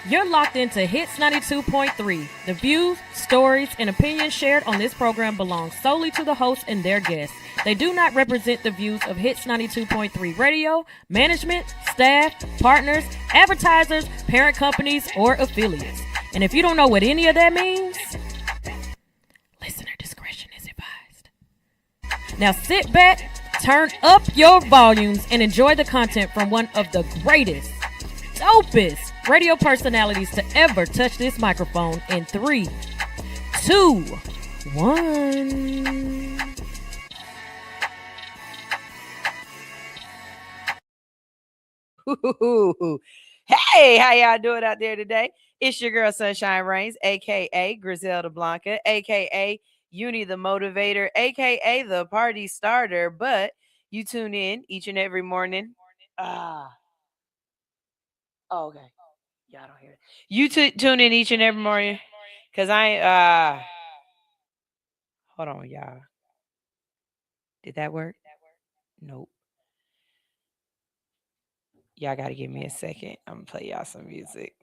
You're locked into Hits 92.3. The views, stories, and opinions shared on this program belong solely to the hosts and their guests. They do not represent the views of Hits 92.3 Radio, management, staff, partners, advertisers, parent companies, or affiliates. And if you don't know what any of that means, listener discretion is advised. Now sit back, turn up your volumes, and enjoy the content from one of the greatest, dopest radio personalities to ever touch this microphone in 3, 2, 1. Hey, how y'all doing out there today? It's your girl Sunshine Reigns, aka Griselda Blanca, aka Uni the Motivator, aka the Party Starter. But you tune in each and every morning. Oh, okay. Y'all don't hear it. You tune in each and every morning, cause hold on, y'all. Did that work? Nope. Y'all gotta give me a second. I'm gonna play y'all some music.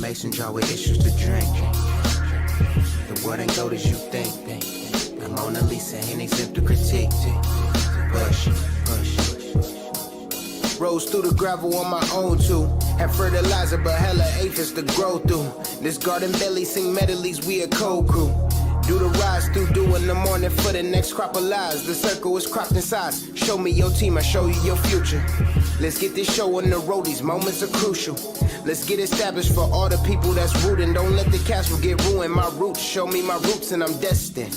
Mason jar with issues to drink. The world ain't gold as you think. I'm Mona Lisa ain't exempt to critique. Push. Rose through the gravel on my own too. Have fertilizer but hella aphids to grow through. This garden belly sing medleys, we a cold crew. Do the rise through dew in the morning for the next crop of lies. The circle is cropped in size. Show me your team, I show you your future. Let's get this show on the road, these moments are crucial. Let's get established for all the people that's rooting. Don't let the castle get ruined. My roots, show me my roots and I'm destined.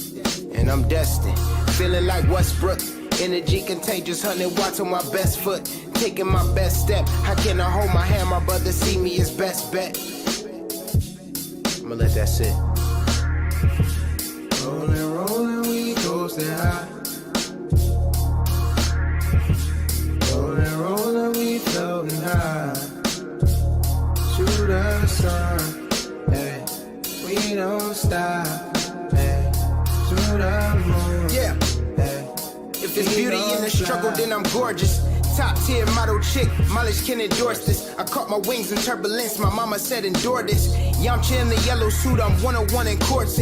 Feeling like Westbrook. Energy contagious, 100 watts on my best foot. Taking my best step. How can I hold my hand? My brother see me as best bet. I'ma let that sit. Rolling, we coasting high. Rolling, we floating high. To the sun, hey, we don't stop, hey, to the moon, yeah, hey, if there's beauty in the struggle, then I'm gorgeous. Top tier model chick, mileage can endorse this. I caught my wings in turbulence, my mama said endure this. Yamcha in the yellow suit, I'm 101 in courts.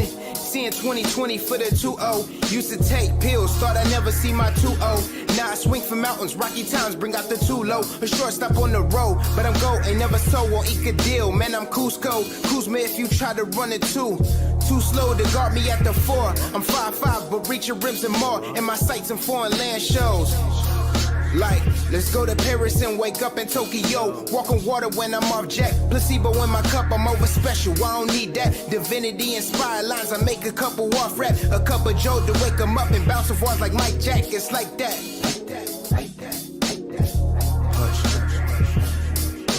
Seeing 2020 for the 2-0. Used to take pills, thought I'd never see my 2-0. Now I swing for mountains, rocky times bring out the too low. A shortstop on the road, but I'm gold, ain't never so on Icadil. Man, I'm Cusco, Kuzma if you try to run it too. Too slow to guard me at the 4. I'm 5'5", but reaching rims and more. And my sights in foreign land shows. Like, let's go to Paris and wake up in Tokyo. Walk on water when I'm off jack. Placebo in my cup, I'm over special. I don't need that. Divinity inspired lines, I make a couple off rap. A cup of Joe to wake them up and bounce off walls like Mike Jack. It's like that. Push.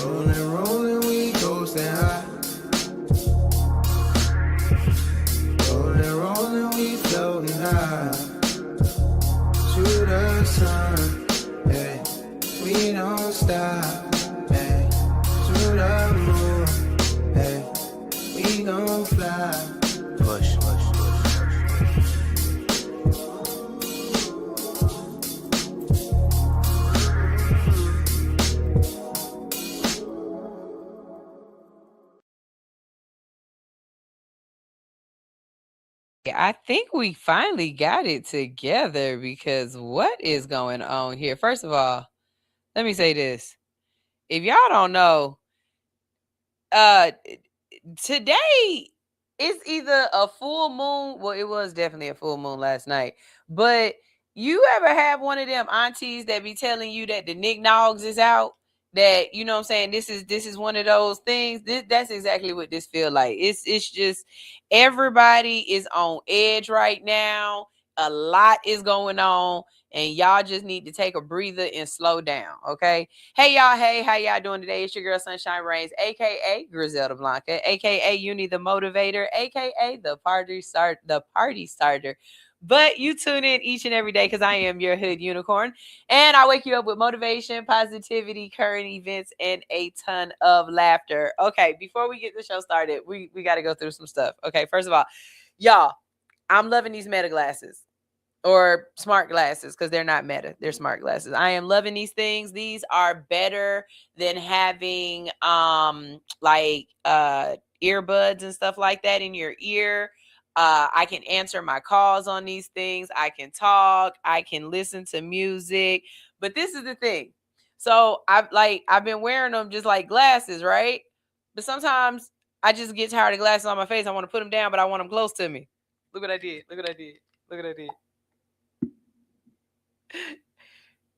Rolling, we coasting high. Rolling, we floating high. To the sun. Hey, we don't stop, hey, to the moon, hey, we gon' fly, push. I think we finally got it together because what is going on here? First of all, let me say this. If y'all don't know, today it's either a full moon. Well, it was definitely a full moon last night. But you ever have one of them aunties that be telling you that the knickknacks is out? That, you know what I'm saying, this is one of those things. That's exactly what this feel like. It's just everybody is on edge right now. A lot is going on. And y'all just need to take a breather and slow down, okay? Hey, y'all. Hey, how y'all doing today? It's your girl, Sunshine Reigns, a.k.a. Griselda Blanca, a.k.a. Uni the Motivator, a.k.a. the party starter. But you tune in each and every day because I am your hood unicorn. And I wake you up with motivation, positivity, current events, and a ton of laughter. Okay, before we get the show started, we got to go through some stuff. Okay, first of all, y'all, I'm loving these Meta glasses or smart glasses because they're not Meta. They're smart glasses. I am loving these things. These are better than having earbuds and stuff like that in your ear. I can answer my calls on these things. I can talk. I can listen to music. But this is the thing. So I've been wearing them just like glasses, right? But sometimes I just get tired of glasses on my face. I want to put them down, but I want them close to me. Look what I did. Look what I did. Look what I did.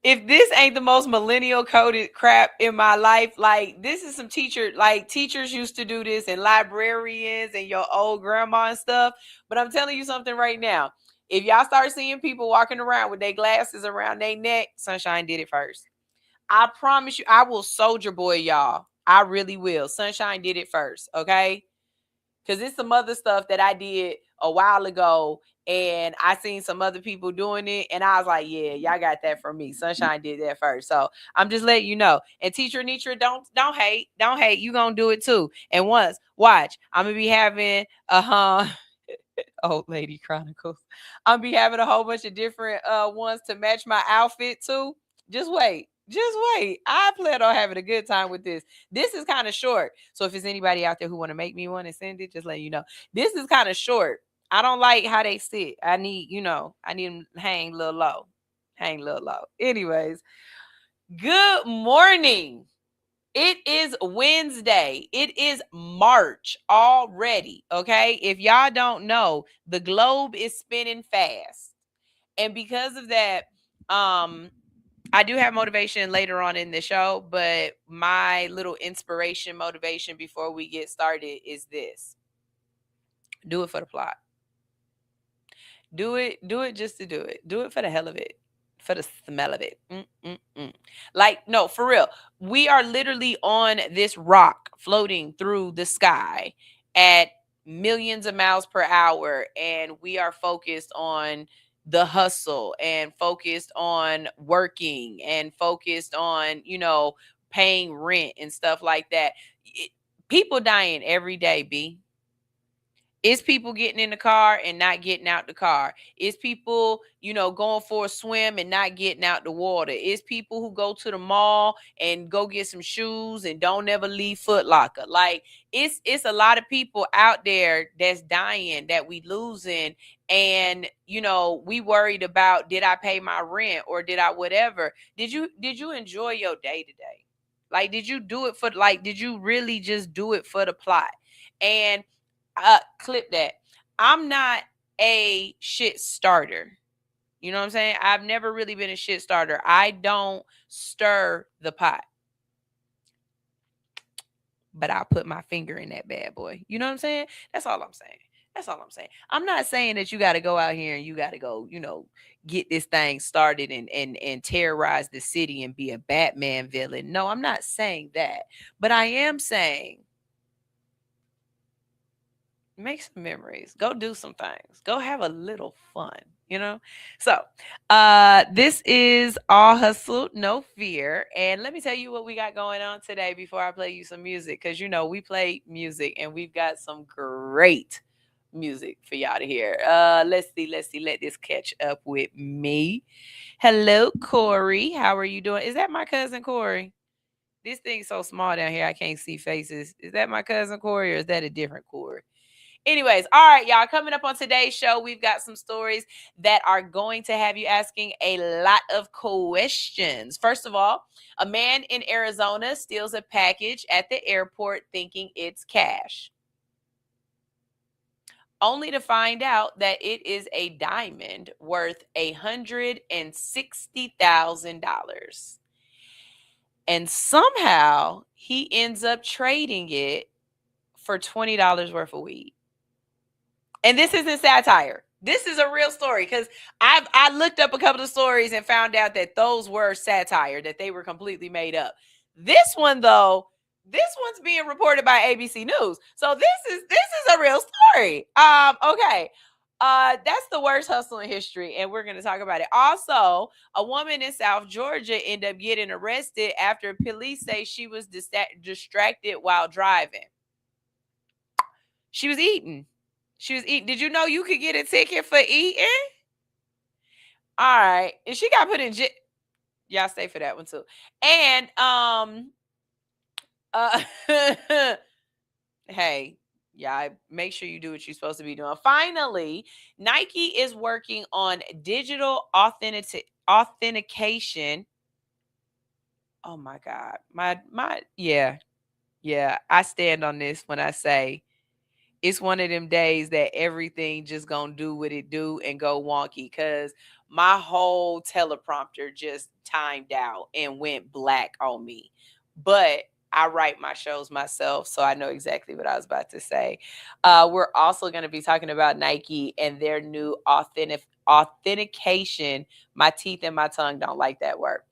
If this ain't the most millennial coded crap in my life, like this is some teachers used to do this, and librarians and your old grandma and stuff. But I'm telling you something right now. If y'all start seeing people walking around with their glasses around their neck, Sunshine did it first. I promise you, I will soldier boy y'all. I really will. Sunshine did it first, okay? Because it's some other stuff that I did a while ago, and I seen some other people doing it, and I was like, yeah, y'all got that from me. Sunshine did that first. So I'm just letting you know. And teacher Nitra, don't hate. Don't hate. You gonna do it too. And once, watch, I'm gonna be having Old Lady Chronicles. I'm gonna be having a whole bunch of different ones to match my outfit too. Just wait. Just wait. I plan on having a good time with this. This is kind of short. So if there's anybody out there who want to make me one and send it, just let you know. This is kind of short. I don't like how they sit. I need them hang a little low. Hang a little low. Anyways, good morning. It is Wednesday. It is March already. Okay. If y'all don't know, the globe is spinning fast. And because of that, I do have motivation later on in the show, but my little inspiration motivation before we get started is this. Do it for the plot. Do it just to do it. Do it for the hell of it. For the smell of it. Like, no, for real. We are literally on this rock floating through the sky at millions of miles per hour, and we are focused on the hustle and focused on working and focused on, paying rent and stuff like that. People dying every day, B. It's people getting in the car and not getting out the car. It's people, going for a swim and not getting out the water. It's people who go to the mall and go get some shoes and don't ever leave Foot Locker. Like it's a lot of people out there that's dying that we losing. And, we worried about, did I pay my rent or did I whatever? Did you enjoy your day today? Like, did you do it did you really just do it for the plot? And clip that. I'm not a shit starter. You know what I'm saying? I've never really been a shit starter. I don't stir the pot. But I'll put my finger in that bad boy. You know what I'm saying? That's all I'm saying. That's all I'm saying. I'm not saying that you got to go out here and you got to go, get this thing started and terrorize the city and be a Batman villain. No, I'm not saying that. But I am saying, make some memories. Go do some things. Go have a little fun, So, this is All Hustle, No Fear. And let me tell you what we got going on today before I play you some music. Because, we play music and we've got some great music for y'all to hear. Let's see. Let this catch up with me. Hello, Corey. How are you doing? Is that my cousin, Corey? This thing's so small down here, I can't see faces. Is that my cousin, Corey, or is that a different Corey? Anyways, all right, y'all, coming up on today's show, we've got some stories that are going to have you asking a lot of questions. First of all, a man in Arizona steals a package at the airport thinking it's cash, only to find out that it is a diamond worth $160,000. And somehow he ends up trading it for $20 worth of weed. And this isn't satire. This is a real story because I looked up a couple of stories and found out that those were satire, that they were completely made up. This one, though, this one's being reported by ABC News. So this is a real story. Okay. That's the worst hustle in history, and we're going to talk about it. Also, a woman in South Georgia ended up getting arrested after police say she was distracted while driving. She was eating. Did you know you could get a ticket for eating? All right. And she got put in jail. Y'all stay for that one too. And hey, yeah, make sure you do what you're supposed to be doing. Finally, Nike is working on digital authentication. Oh my God. Yeah, I stand on this when I say it's one of them days that everything just gonna do what it do and go wonky, because my whole teleprompter just timed out and went black on me. But I write my shows myself, so I know exactly what I was about to say. We're also going to be talking about Nike and their new authentication. My teeth and my tongue don't like that word.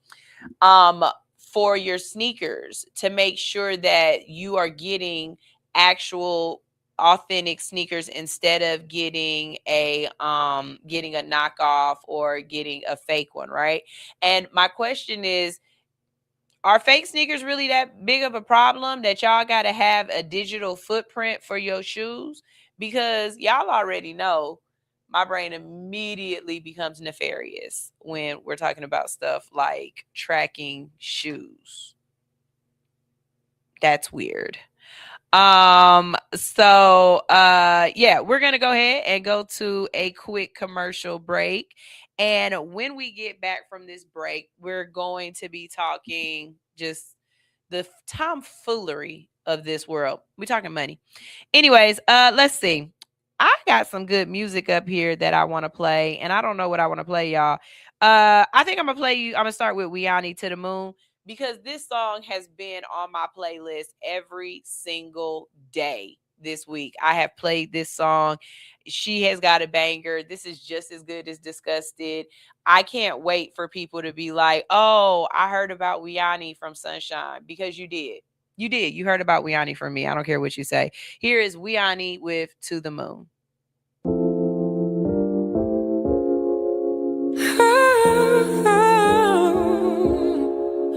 For your sneakers, to make sure that you are getting actual authentic sneakers instead of getting a knockoff or getting a fake one, right? And my question is, are fake sneakers really that big of a problem that y'all got to have a digital footprint for your shoes? Because y'all already know my brain immediately becomes nefarious when we're talking about stuff like tracking shoes. That's weird. Yeah, we're going to go ahead and go to a quick commercial break. And when we get back from this break, we're going to be talking just the tomfoolery of this world. We're talking money. Anyways, let's see. I got some good music up here that I want to play, and I don't know what I want to play, y'all. I think I'm going to start with Wiani to the Moon, because this song has been on my playlist every single day this week. I have played this song. She has got a banger. This is just as good as Disgusted. I can't wait for people to be like, oh, I heard about Wiani from Sunshine, because you did. You did. You heard about Wiani from me. I don't care what you say. Here is Wiani with To the Moon.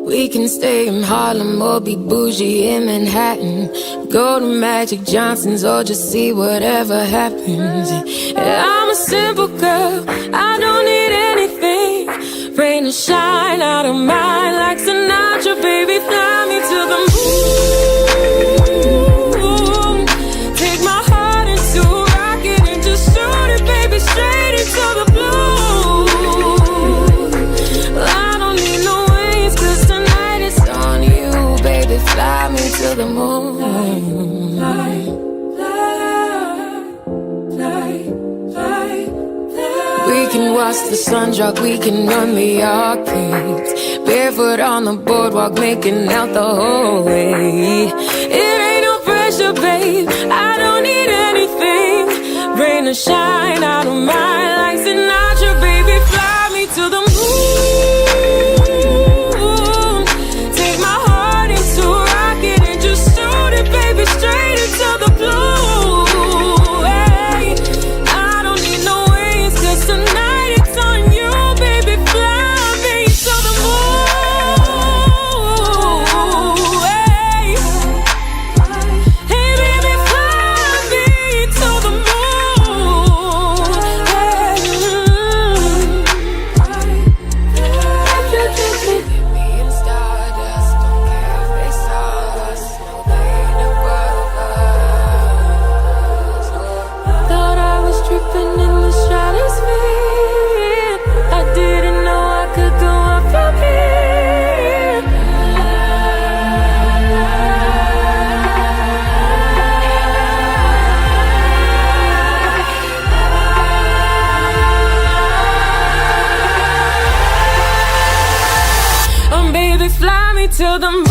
We can stay in Harlem or be bougie in Manhattan. Go to Magic Johnson's or just see whatever happens. Yeah, I'm a simple girl, I don't need anything. Rain or shine, I don't mind. Like Sinatra, baby, fly me to the moon. Take my heart into a rocket and just shoot it, baby, straight into the blue. I don't need no wings, 'cause tonight it's on you, baby, fly me to the moon. We can watch the sun drop, we can run the arcades, barefoot on the boardwalk, making out the whole way. It ain't no pressure, babe, I don't need anything. Rain or shine, I don't mind. Like Sinatra, baby, fly me to the moon. Take my heart into a rocket and just shoot it, baby, straight into the blue. Tonight it's on you, baby, fly me to the moon. Hey, baby, fly me to the moon. Get me in stardust, don't care if they saw us. No, they ain't above us. Thought I was tripping in the stratosphere. I didn't know I could go up from here. Baby, fly me to the moon.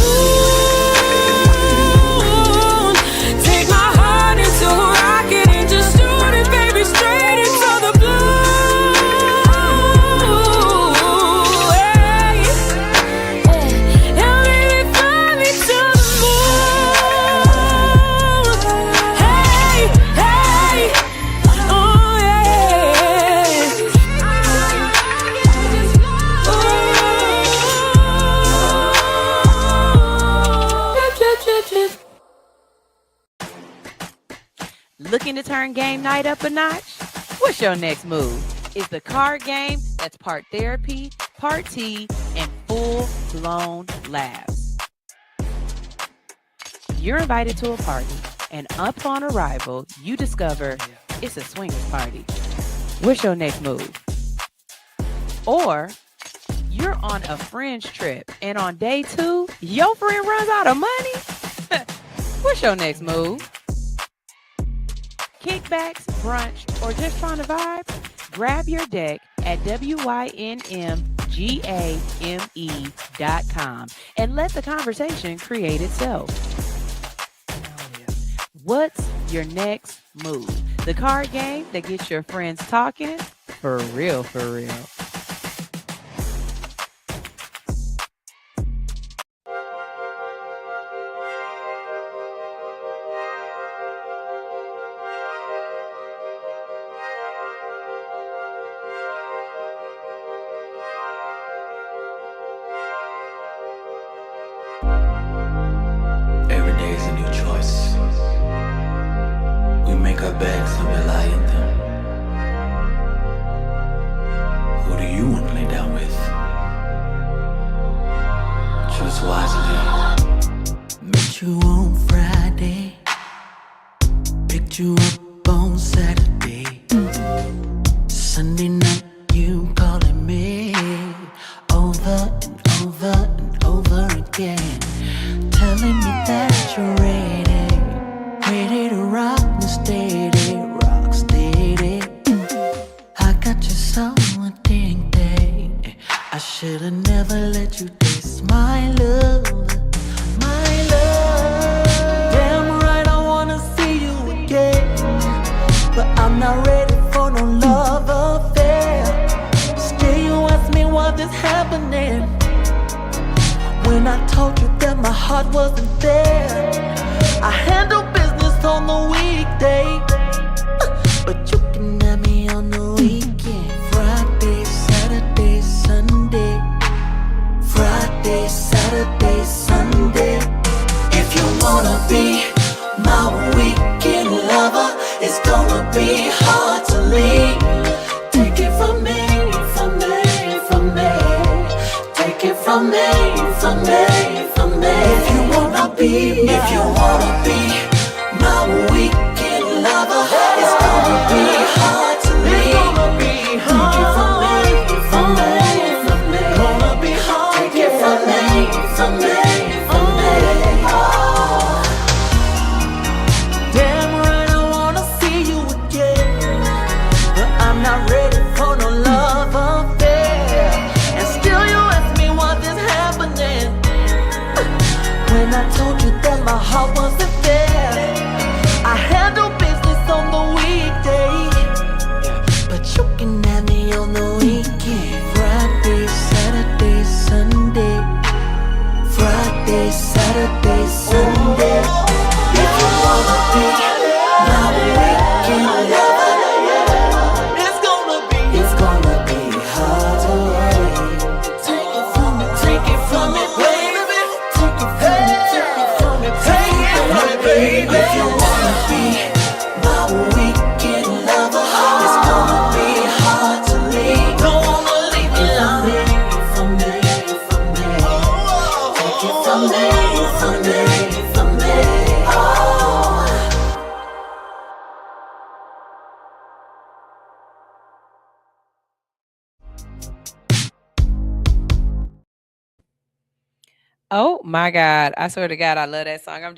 Take my heart into a rocket and just shoot it, baby, straight into the blue. Looking to turn game night up a notch? What's your next move? It's the card game that's part therapy, part tea, and full-blown laughs. You're invited to a party, and upon arrival, you discover it's a swingers party. What's your next move? Or you're on a friend's trip, and on day 2, your friend runs out of money? What's your next move? Kickbacks, brunch, or just trying to vibe? Grab your deck at wynmgame.com and let the conversation create itself. What's your next move? The card game that gets your friends talking for real, for real. Every day is a new choice. We make our beds and we lie in them. Who do you want to lay down with? Choose wisely. Met you on Friday, picked you up on Saturday. Sunday night you calling me over and over and over again, telling me that you're ready to rock me steady, rock steady. I got you so addicted, I should've never let you taste my love, my love. Damn right I wanna see you again, but I'm not ready for no love affair. Still you ask me what is happening, when I told you that my heart wasn't there. I handle business on the weekday, but you can have me on the weekend. Friday, Saturday, Sunday. Friday, Saturday, Sunday. If you wanna be my weekend lover, it's gonna be hard to leave. Take it from me, from me, from me. Take it from me, from me, from me. If you wanna be my weekend lover, it's gonna be hard to leave. Take it from me, from me, from me. Gonna be hard. Take it from me, from me, from me. Oh. Damn right I wanna see you again, but I'm not ready for no love affair. And still you ask me what is happening, when I told you that my heart wasn't there. I handle business on the weekday, but you can have me on the weekend. Friday, Saturday, Sunday. Friday, Saturday, Sunday. If you wanna be my weekend lover, it's gonna be hard to wait. Take it from me, baby. Take it from me, take it from me, take it from me, baby. If you wanna be my weekend lover, it's gonna be hard to leave. Don't wanna leave me alone. From me, from me. Take it from me, from me, from me. Oh. Oh my God. I swear to God, I love that song.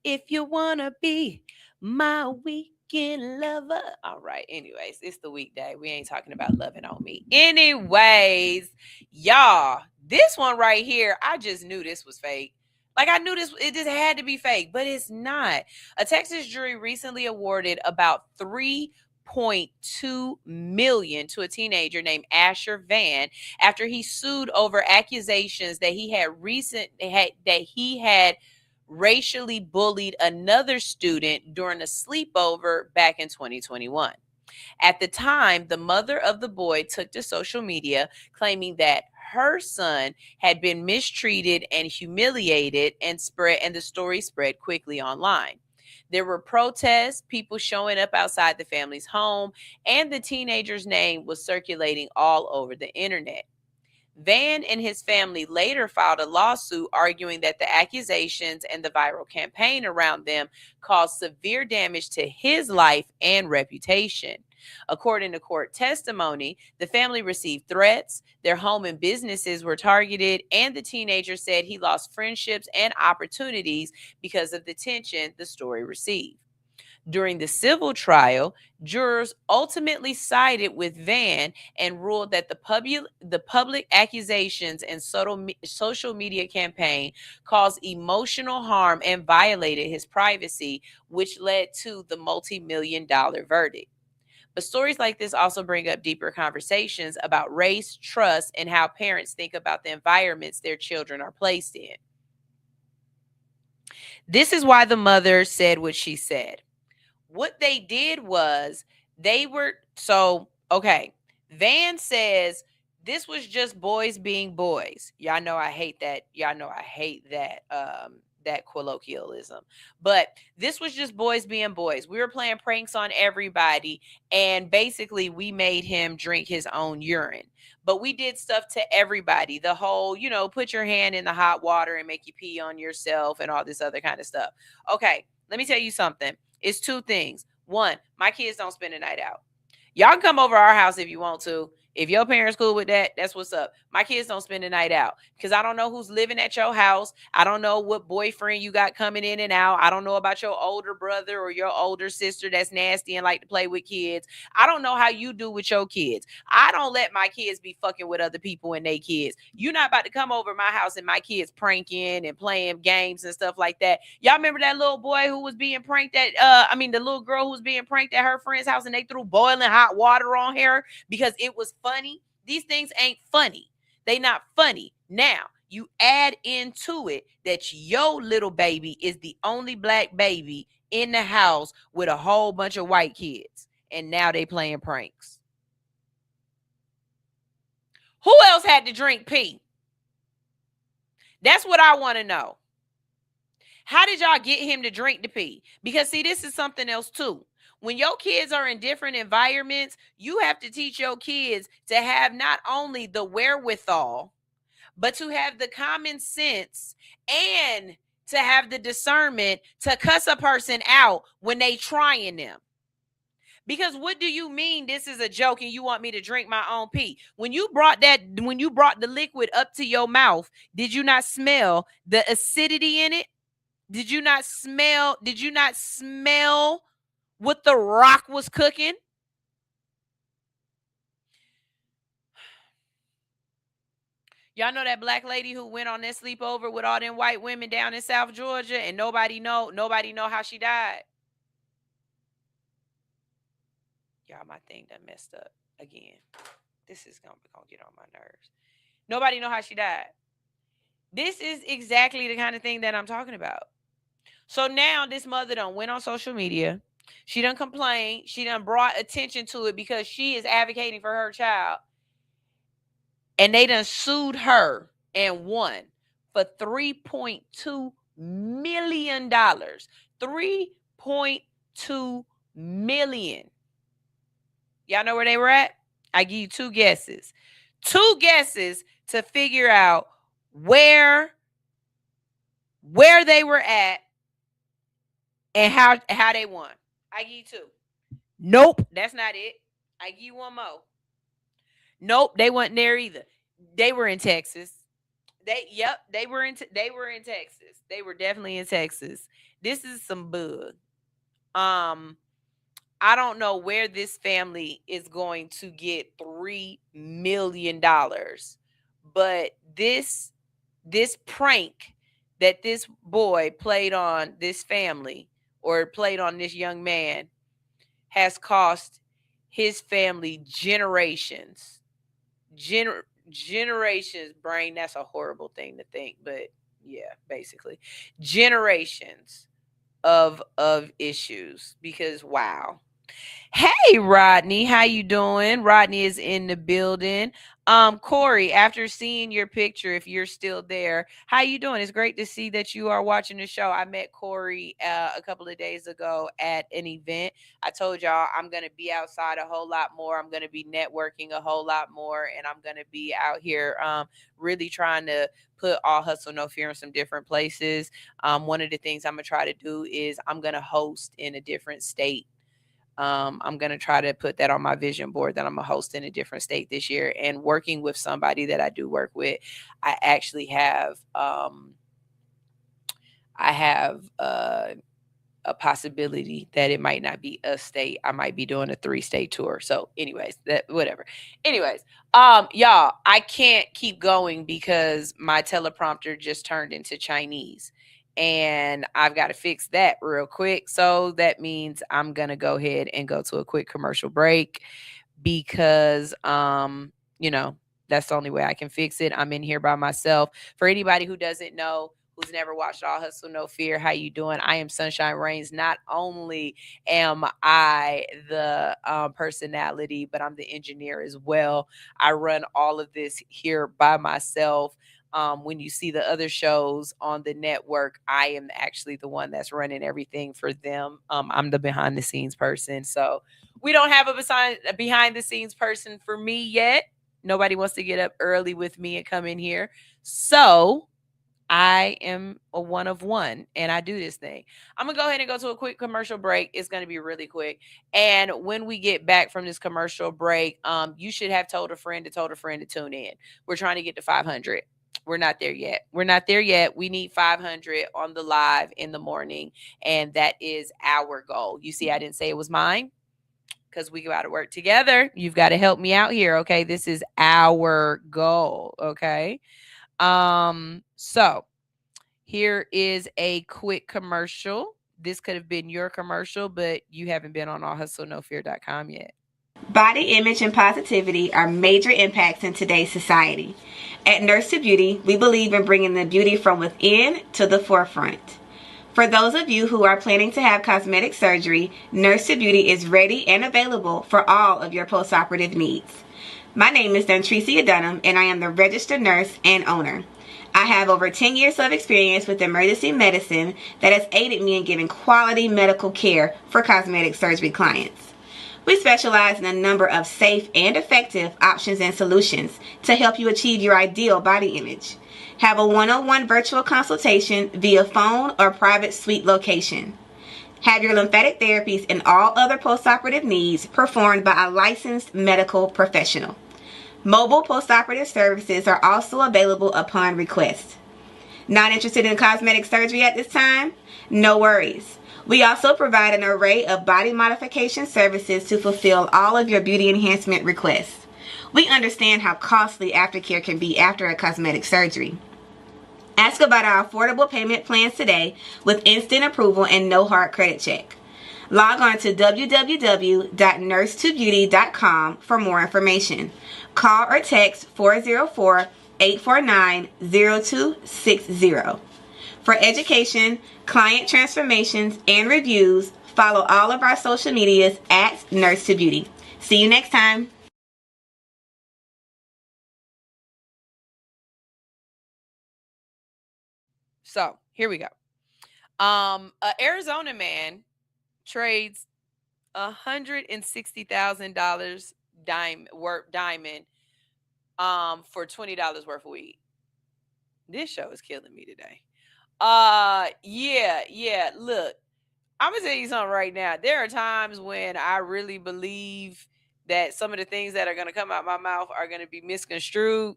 If you wanna be my weekend lover. All right. Anyways, it's the weekday. We ain't talking about loving on me. Anyways, y'all, this one right here, I just knew this was fake. Like I knew this, it just had to be fake, but it's not. A Texas jury recently awarded about $3.2 million to a teenager named Asher Van after he sued over accusations that he had racially bullied another student during a sleepover back in 2021. At the time, the mother of the boy took to social media claiming that her son had been mistreated and humiliated, and the story spread quickly online. There were protests, people showing up outside the family's home, and the teenager's name was circulating all over the internet. Van and his family later filed a lawsuit arguing that the accusations and the viral campaign around them caused severe damage to his life and reputation. According to court testimony, the family received threats, their home and businesses were targeted, and the teenager said he lost friendships and opportunities because of the attention the story received. During the civil trial, jurors ultimately sided with Van and ruled that the public accusations and social media campaign caused emotional harm and violated his privacy, which led to the multi-million-dollar verdict. But stories like this also bring up deeper conversations about race, trust, and how parents think about the environments their children are placed in. This is why the mother said what she said. What they did was Van says this was just boys being boys. Y'all know I hate that. That colloquialism. But this was just boys being boys. We were playing pranks on everybody, and basically we made him drink his own urine. But we did stuff to everybody. The whole, put your hand in the hot water and make you pee on yourself and all this other kind of stuff. Okay, let me tell you something. It's two things. One, my kids don't spend the night out. Y'all can come over our house if you want to. If your parents cool with that, that's what's up. My kids don't spend the night out because I don't know who's living at your house. I don't know what boyfriend you got coming in and out. I don't know about your older brother or your older sister that's nasty and like to play with kids. I don't know how you do with your kids. I don't let my kids be fucking with other people and they kids. You're not about to come over my house and my kids pranking and playing games and stuff like that. Y'all remember that little boy who was being pranked at, the little girl who was being pranked at her friend's house and they threw boiling hot water on her because it was funny? These things ain't funny. They not funny. Now, you add into it that your little baby is the only black baby in the house with a whole bunch of white kids. And now they playing pranks. Who else had to drink pee? That's what I want to know. How did y'all get him to drink the pee? Because see, this is something else too. When your kids are in different environments, you have to teach your kids to have not only the wherewithal, but to have the common sense and to have the discernment to cuss a person out when they trying them. Because what do you mean this is a joke and you want me to drink my own pee? When you brought the liquid up to your mouth, did you not smell the acidity in it? Did you not smell what the Rock was cooking? Y'all know that black lady who went on that sleepover with all them white women down in South Georgia and nobody know how she died? Y'all, my thing done messed up again. This is gonna get on my nerves. Nobody know how she died. This is exactly the kind of thing that I'm talking about. So now this mother done went on social media. She done complained. She done brought attention to it because she is advocating for her child. And they done sued her and won for $3.2 million. $3.2 million. Y'all know where they were at? I give you two guesses. Two guesses to figure out where they were at and how they won. I give you two. Nope, that's not it. I give you one more. Nope, they weren't there either. They were in Texas. They were in Texas. They were definitely in Texas. This is some bug. I don't know where this family is going to get $3 million, but this prank that this boy played on this family or played on this young man has cost his family generations. Generations, brain, that's a horrible thing to think, but yeah, basically generations of issues, because wow. Hey, Rodney, how you doing? Rodney is in the building. Corey, after seeing your picture, if you're still there, how you doing? It's great to see that you are watching the show. I met Corey a couple of days ago at an event. I told y'all I'm going to be outside a whole lot more. I'm going to be networking a whole lot more, and I'm going to be out here really trying to put All Hustle No Fear in some different places. One of the things I'm going to try to do is I'm going to host in a different state. I'm going to try to put that on my vision board that I'm a host in a different state this year, and working with somebody that I do work with. I actually have, a possibility that it might not be a state. I might be doing a 3-state tour. So anyways, that whatever. Anyways, y'all, I can't keep going because my teleprompter just turned into Chinese. And I've got to fix that real quick. So that means I'm going to go ahead and go to a quick commercial break because that's the only way I can fix it. I'm in here by myself. For anybody who doesn't know, who's never watched All Hustle No Fear, how you doing? I am Sunshine Reigns. Not only am I the personality, but I'm the engineer as well. I run all of this here by myself. When you see the other shows on the network, I am actually the one that's running everything for them. I'm the behind the scenes person. So we don't have a behind the scenes person for me yet. Nobody wants to get up early with me and come in here. So I am a one of one, and I do this thing. I'm going to go ahead and go to a quick commercial break. It's going to be really quick. And when we get back from this commercial break, you should have told a friend to tune in. We're trying to get to 500. We're not there yet. We need 500 on the live in the morning, and that is our goal. You see, I didn't say it was mine because we got to work together. You've got to help me out here, okay? This is our goal, okay? So here is a quick commercial. This could have been your commercial, but you haven't been on allhustlenofear.com yet. Body image and positivity are major impacts in today's society. At Nurse to Beauty, we believe in bringing the beauty from within to the forefront. For those of you who are planning to have cosmetic surgery, Nurse to Beauty is ready and available for all of your postoperative needs. My name is Dontricia Dunham, and I am the registered nurse and owner. I have over 10 years of experience with emergency medicine that has aided me in giving quality medical care for cosmetic surgery clients. We specialize in a number of safe and effective options and solutions to help you achieve your ideal body image. Have a one-on-one virtual consultation via phone or private suite location. Have your lymphatic therapies and all other postoperative needs performed by a licensed medical professional. Mobile postoperative services are also available upon request. Not interested in cosmetic surgery at this time? No worries. We also provide an array of body modification services to fulfill all of your beauty enhancement requests. We understand how costly aftercare can be after a cosmetic surgery. Ask about our affordable payment plans today with instant approval and no hard credit check. Log on to www.nursetobeauty.com for more information. Call or text 404-849-0260. For education, client transformations, and reviews, follow all of our social medias at Nurse to Beauty. See you next time. So here we go. An Arizona man trades $160,000 diamond for $20 worth of weed. This show is killing me today. Yeah. Look, I'm gonna tell you something right now. There are times when I really believe that some of the things that are gonna come out my mouth are gonna be misconstrued.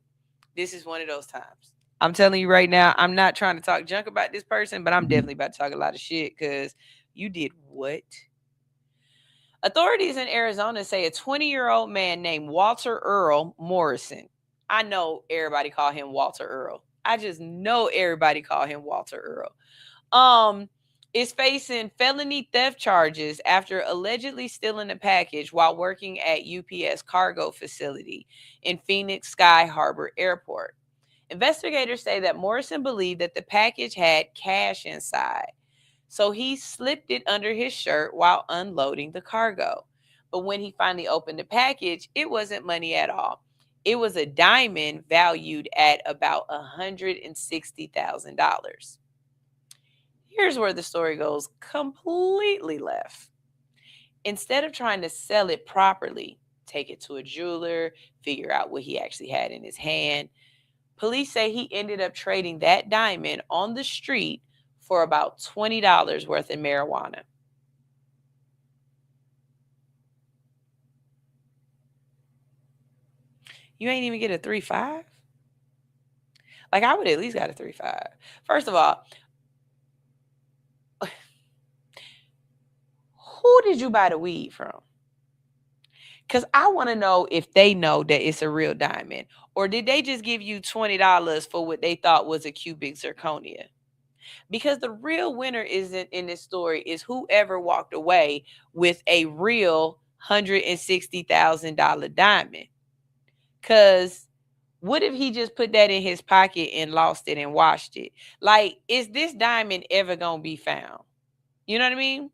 This is one of those times. I'm telling you right now, I'm not trying to talk junk about this person, but I'm definitely about to talk a lot of shit because you did what? Authorities in Arizona say a 20-year-old man named Walter Earl Morrison. I know everybody call him Walter Earl. I just know everybody call him Walter Earl. Is facing felony theft charges after allegedly stealing a package while working at UPS cargo facility in Phoenix Sky Harbor Airport. Investigators say that Morrison believed that the package had cash inside. So he slipped it under his shirt while unloading the cargo. But when he finally opened the package, it wasn't money at all. It was a diamond valued at about $160,000. Here's where the story goes completely left. Instead of trying to sell it properly, take it to a jeweler, figure out what he actually had in his hand, police say he ended up trading that diamond on the street for about $20 worth of marijuana. You ain't even get a 3.5? Like, I would at least got a 3.5. First of all, who did you buy the weed from? Because I want to know if they know that it's a real diamond, or did they just give you $20 for what they thought was a cubic zirconia? Because the real winner isn't in this story is whoever walked away with a real $160,000 diamond. Because what if he just put that in his pocket and lost it and washed it? Like, is this diamond ever going to be found? You know what I mean?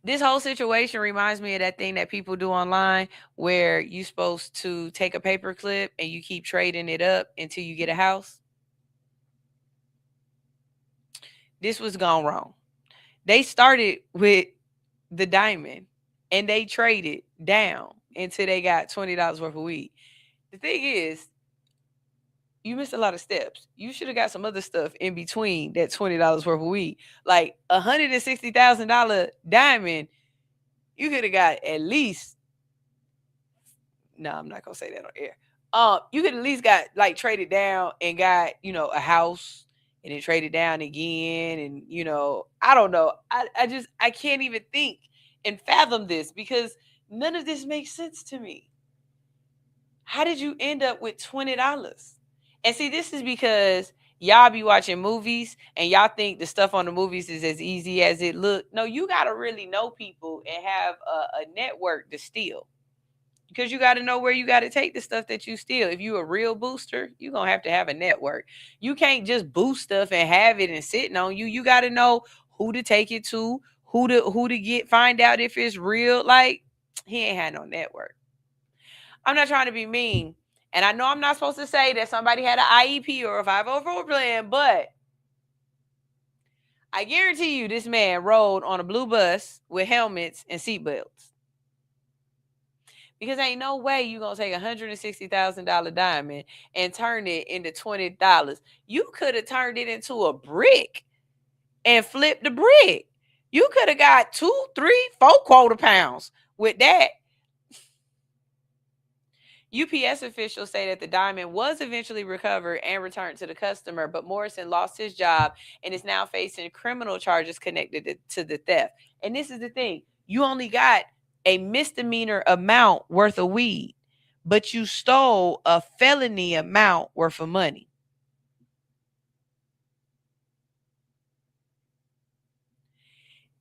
This whole situation reminds me of that thing that people do online where you're supposed to take a paper clip and you keep trading it up until you get a house. This was gone wrong. They started with the diamond and they traded down until they got $20 worth of weed. The thing is, you missed a lot of steps. You should have got some other stuff in between that $20 worth of weed. Like $160,000 diamond, you could have got at least. No, I'm not gonna say that on air. You could at least got like traded down and got, a house and then traded down again. And I don't know. I can't even think and fathom this because none of this makes sense to me. How did you end up with $20? And see, this is because y'all be watching movies and y'all think the stuff on the movies is as easy as it look. No, you got to really know people and have a network to steal. Because you got to know where you got to take the stuff that you steal. If you a real booster, you're going to have a network. You can't just boost stuff and have it and sitting on you. You got to know who to take it to, who to find out if it's real. Like, he ain't had no network. I'm not trying to be mean. And I know I'm not supposed to say that somebody had an IEP or a 504 plan, but I guarantee you this man rode on a blue bus with helmets and seatbelts. Because ain't no way you going to take a $160,000 diamond and turn it into $20. You could have turned it into a brick and flipped the brick. You could have got 2, 3, 4 quarter pounds with that. UPS officials say that the diamond was eventually recovered and returned to the customer, but Morrison lost his job and is now facing criminal charges connected to the theft. And this is the thing. You only got a misdemeanor amount worth of weed, but you stole a felony amount worth of money.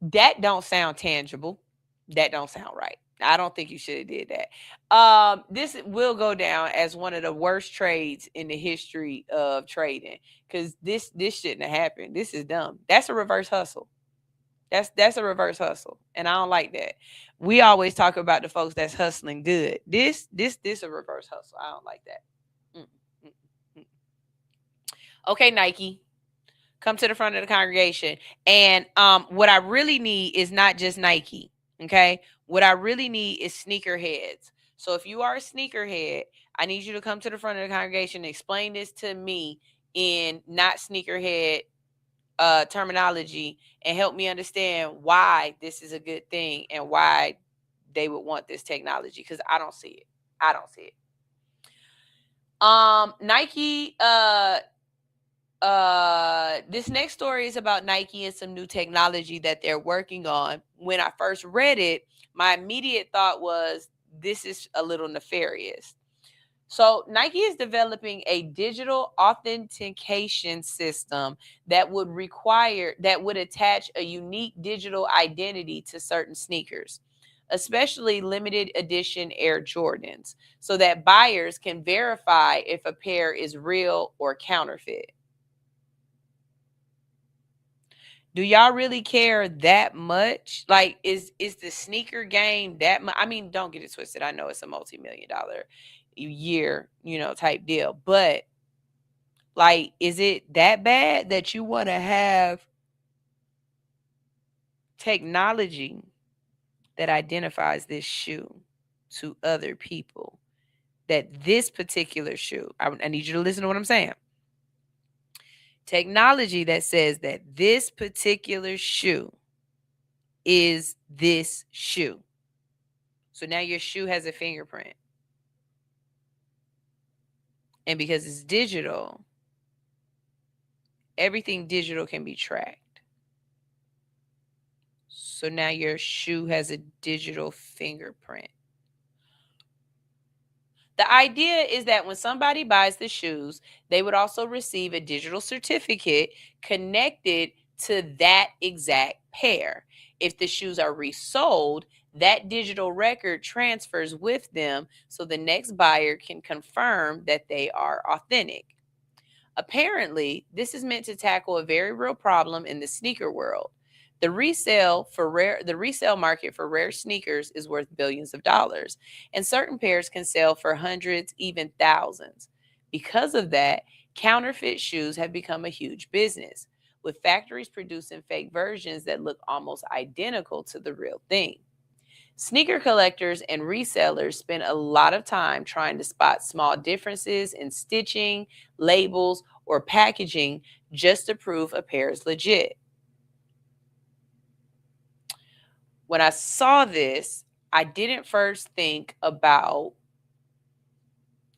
That don't sound tangible. That don't sound right. I don't think you should have did that. This will go down as one of the worst trades in the history of trading because this shouldn't have happened. This is dumb. That's a reverse hustle. That's a reverse hustle, and I don't like that. We always talk about the folks that's hustling good. This a reverse hustle. I don't like that. Okay, Nike, come to the front of the congregation. And what I really need is not just Nike. Okay, what I really need is sneakerheads. So if you are a sneakerhead, I need you to come to the front of the congregation and explain this to me in not sneakerhead terminology and help me understand why this is a good thing and why they would want this technology, because I don't see it. Nike, this next story is about Nike and some new technology that they're working on. When I first read it, my immediate thought was this is a little nefarious. So Nike is developing a digital authentication system that would attach a unique digital identity to certain sneakers, especially limited edition Air Jordans, so that buyers can verify if a pair is real or counterfeit. Do y'all really care that much? Like, is the sneaker game that much? I mean, don't get it twisted. I know it's a multi-million-dollar year, type deal. But, like, is it that bad that you want to have technology that identifies this shoe to other people? That this particular shoe, I need you to listen to what I'm saying. Technology that says that this particular shoe is this shoe. So now your shoe has a fingerprint. And because it's digital, everything digital can be tracked. So now your shoe has a digital fingerprint. The idea is that when somebody buys the shoes, they would also receive a digital certificate connected to that exact pair. If the shoes are resold, that digital record transfers with them so the next buyer can confirm that they are authentic. Apparently, this is meant to tackle a very real problem in the sneaker world. The resale market for rare sneakers is worth billions of dollars, and certain pairs can sell for hundreds, even thousands. Because of that, counterfeit shoes have become a huge business, with factories producing fake versions that look almost identical to the real thing. Sneaker collectors and resellers spend a lot of time trying to spot small differences in stitching, labels, or packaging just to prove a pair is legit. When I saw this, I didn't first think about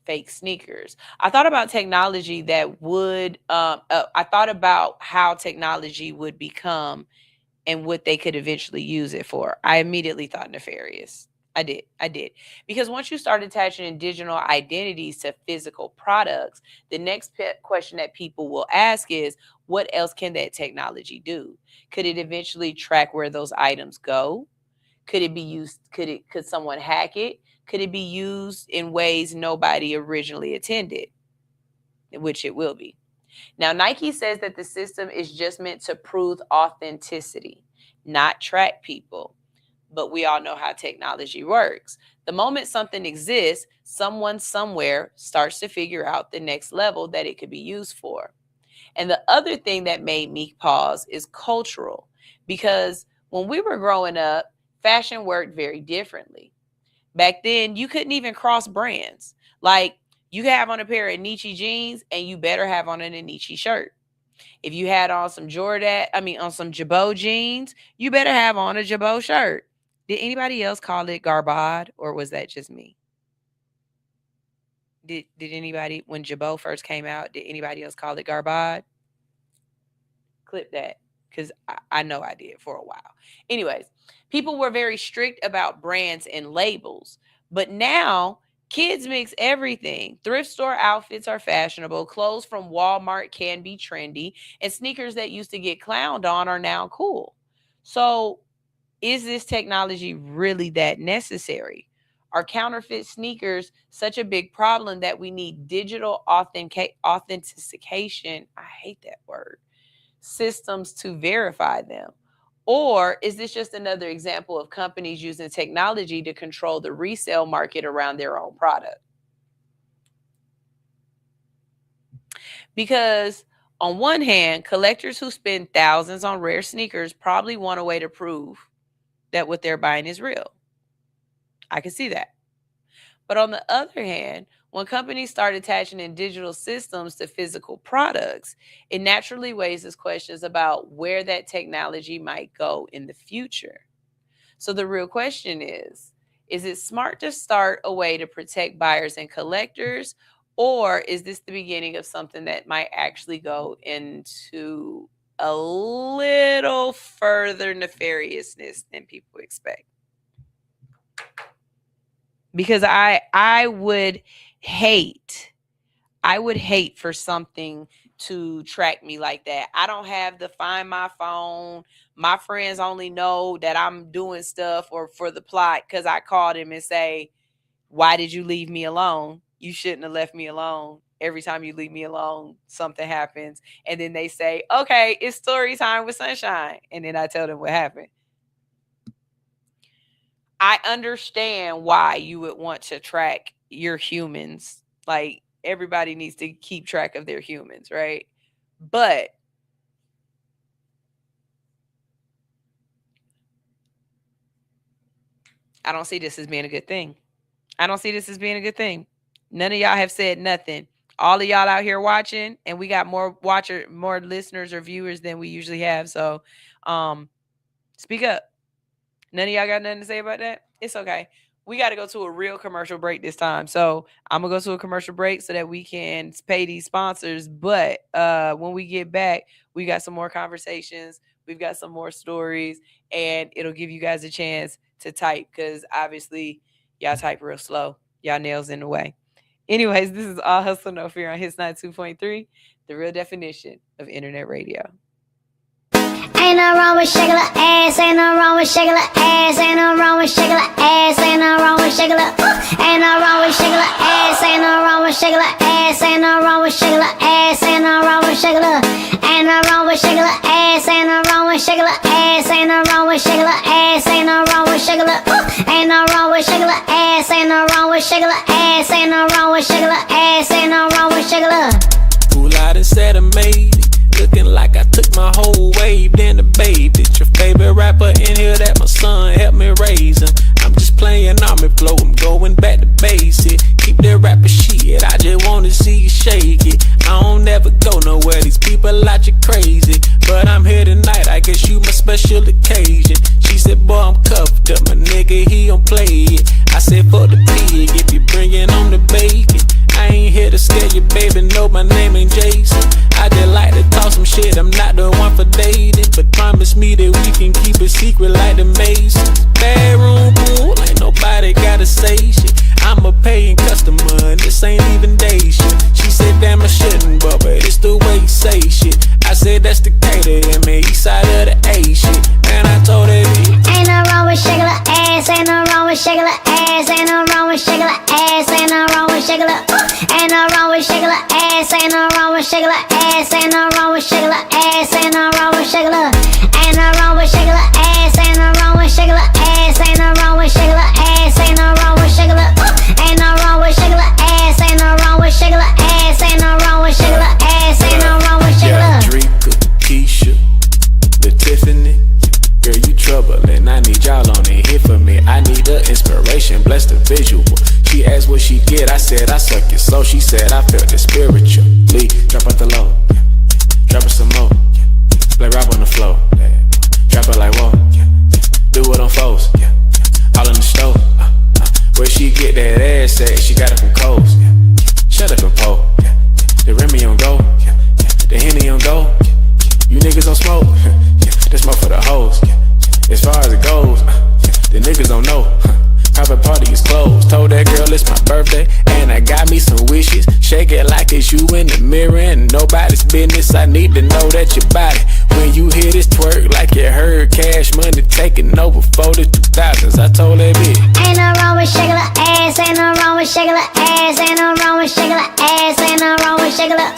fake sneakers. I thought about technology that would, I thought about how technology would become and what they could eventually use it for. I immediately thought nefarious. I did. Because once you start attaching digital identities to physical products, the next question that people will ask is, what else can that technology do? Could it eventually track where those items go? Could it be used? Could someone hack it? Could it be used in ways nobody originally intended? Which it will be. Now, Nike says that the system is just meant to prove authenticity, not track people. But we all know how technology works. The moment something exists, someone somewhere starts to figure out the next level that it could be used for. And the other thing that made me pause is cultural, because when we were growing up, fashion worked very differently. Back then, you couldn't even cross brands. Like, you could have on a pair of Nietzsche jeans and you better have on a Nietzsche shirt. If you had on some on some Jabot jeans, you better have on a Jabot shirt. Did anybody else call it garbage, or was that just me? Did anybody, when Jabot first came out, did anybody else call it garbage? Clip that, because I know I did for a while. Anyways, people were very strict about brands and labels, but now kids mix everything. Thrift store outfits are fashionable. Clothes from Walmart can be trendy. And sneakers that used to get clowned on are now cool. So is this technology really that necessary? Are counterfeit sneakers such a big problem that we need digital authentication? I hate that word. Systems to verify them? Or is this just another example of companies using technology to control the resale market around their own product? Because on one hand, collectors who spend thousands on rare sneakers probably want a way to prove that what they're buying is real. I can see that. But on the other hand, when companies start attaching in digital systems to physical products, it naturally raises questions about where that technology might go in the future. So the real question is it smart to start a way to protect buyers and collectors, or is this the beginning of something that might actually go into a little further nefariousness than people expect? Because I would hate for something to track me like that. I don't have to find my phone. My friends only know that I'm doing stuff or for the plot because I called him and say, why did you leave me alone? You shouldn't have left me alone. every time you leave me alone, something happens. And then they say, okay, it's story time with Sunshine. And then I tell them what happened. I understand why you would want to track your humans. Like, everybody needs to keep track of their humans, right? But I don't see this as being a good thing. I don't see this as being a good thing. None of y'all have said nothing. All of y'all out here watching, and we got more listeners or viewers than we usually have. So speak up. None of y'all got nothing to say about that? It's okay. We got to go to a real commercial break this time. So I'm going to go to a commercial break so that we can pay these sponsors. But when we get back, we got some more conversations. We've got some more stories, and it'll give you guys a chance to type, because obviously y'all type real slow. Y'all nails in the way. Anyways, this is All Hustle No Fear on Hits 92.3, the real definition of internet radio. Ain't no wrong with shaking her ass, ain't no wrong with shaking her ass, ain't no wrong with shaking her ass, ain't no wrong with shaking her, ain't no wrong with shaking her ass, ain't no wrong with shaking her ass, ain't no wrong with shaking her ass, ain't no wrong with shaking her, ain't no wrong with shaking her ass, ain't no wrong with shaking her ass, ain't no wrong with shaking her ass, ain't no wrong with shaking her, ain't no wrong with shaking her ass, ain't no wrong with shaking her ass, ain't no wrong with shaking her ass, ain't no wrong with shaking her. Pull out and said I made it. Looking like I took my whole wave, then the babe. It's your favorite rapper in here that my son helped me raise him. I'm just playing army flow, I'm going back to basic. Keep that rapper shit, I just wanna see you shake it. I don't ever go nowhere, these people out you crazy. But I'm here tonight, I guess you my special occasion. She said, boy, I'm cuffed up, my nigga, he don't play it. I said, fuck the pig, if you bringin' on the bacon. I ain't here to scare you, baby, no, my name ain't Jason. I just like to talk some shit, I'm not the one for dating. But promise me that we can keep it secret like the Masons. Bedroom pool, ain't nobody gotta say shit. I'm a paying customer, and this ain't even day shit. She said, damn, I shouldn't, but it's the way you say shit. I said, that's the Decatur, and me, east side of the A shit. And I told her, ain't no wrong with shaking her ass, ain't no wrong with shaking her ass, ain't no wrong with shaking her ass, ain't no wrong with shaking her, ain't no wrong with shaking her ass, ain't no wrong with shaking her ass, ain't no wrong with shaking her ass, ain't no wrong with shaking her, ain't no wrong with shaking her ass, ain't no wrong with shaking her ass, ain't no wrong with shaking her ass, ain't no wrong with shaking her, ain't no wrong with shaking her ass, ain't no wrong with shaking her ass, ain't no wrong with shaking her ass, ain't no wrong with shaking her. Drika, Keisha, the Tiffany. Girl, you trouble, and I need y'all on it here for me. I need the inspiration, bless the visual. She asked what she get, I said I suck it slow. She said I felt it spiritually. Drop out the low, drop it some more. Play rap on the floor, drop it like whoa. Do it on foes, all in the stove. Where she get that ass at? She got it from Coles. Shut up and pull. The Remy on go, the Henny on go. You niggas don't smoke. This smoke for the hoes. As far as it goes, the niggas don't know. Private party is closed. Told that girl it's my birthday, and I got me some wishes. Shake it like it's you in the mirror and nobody's business. I need to know that your body. When you hear this twerk like you heard Cash Money taking over for the 2000s. I told that bitch, ain't no wrong with shaking her ass, ain't no wrong with shaking her ass, ain't no wrong with shaking her ass, ain't no wrong with shaking her,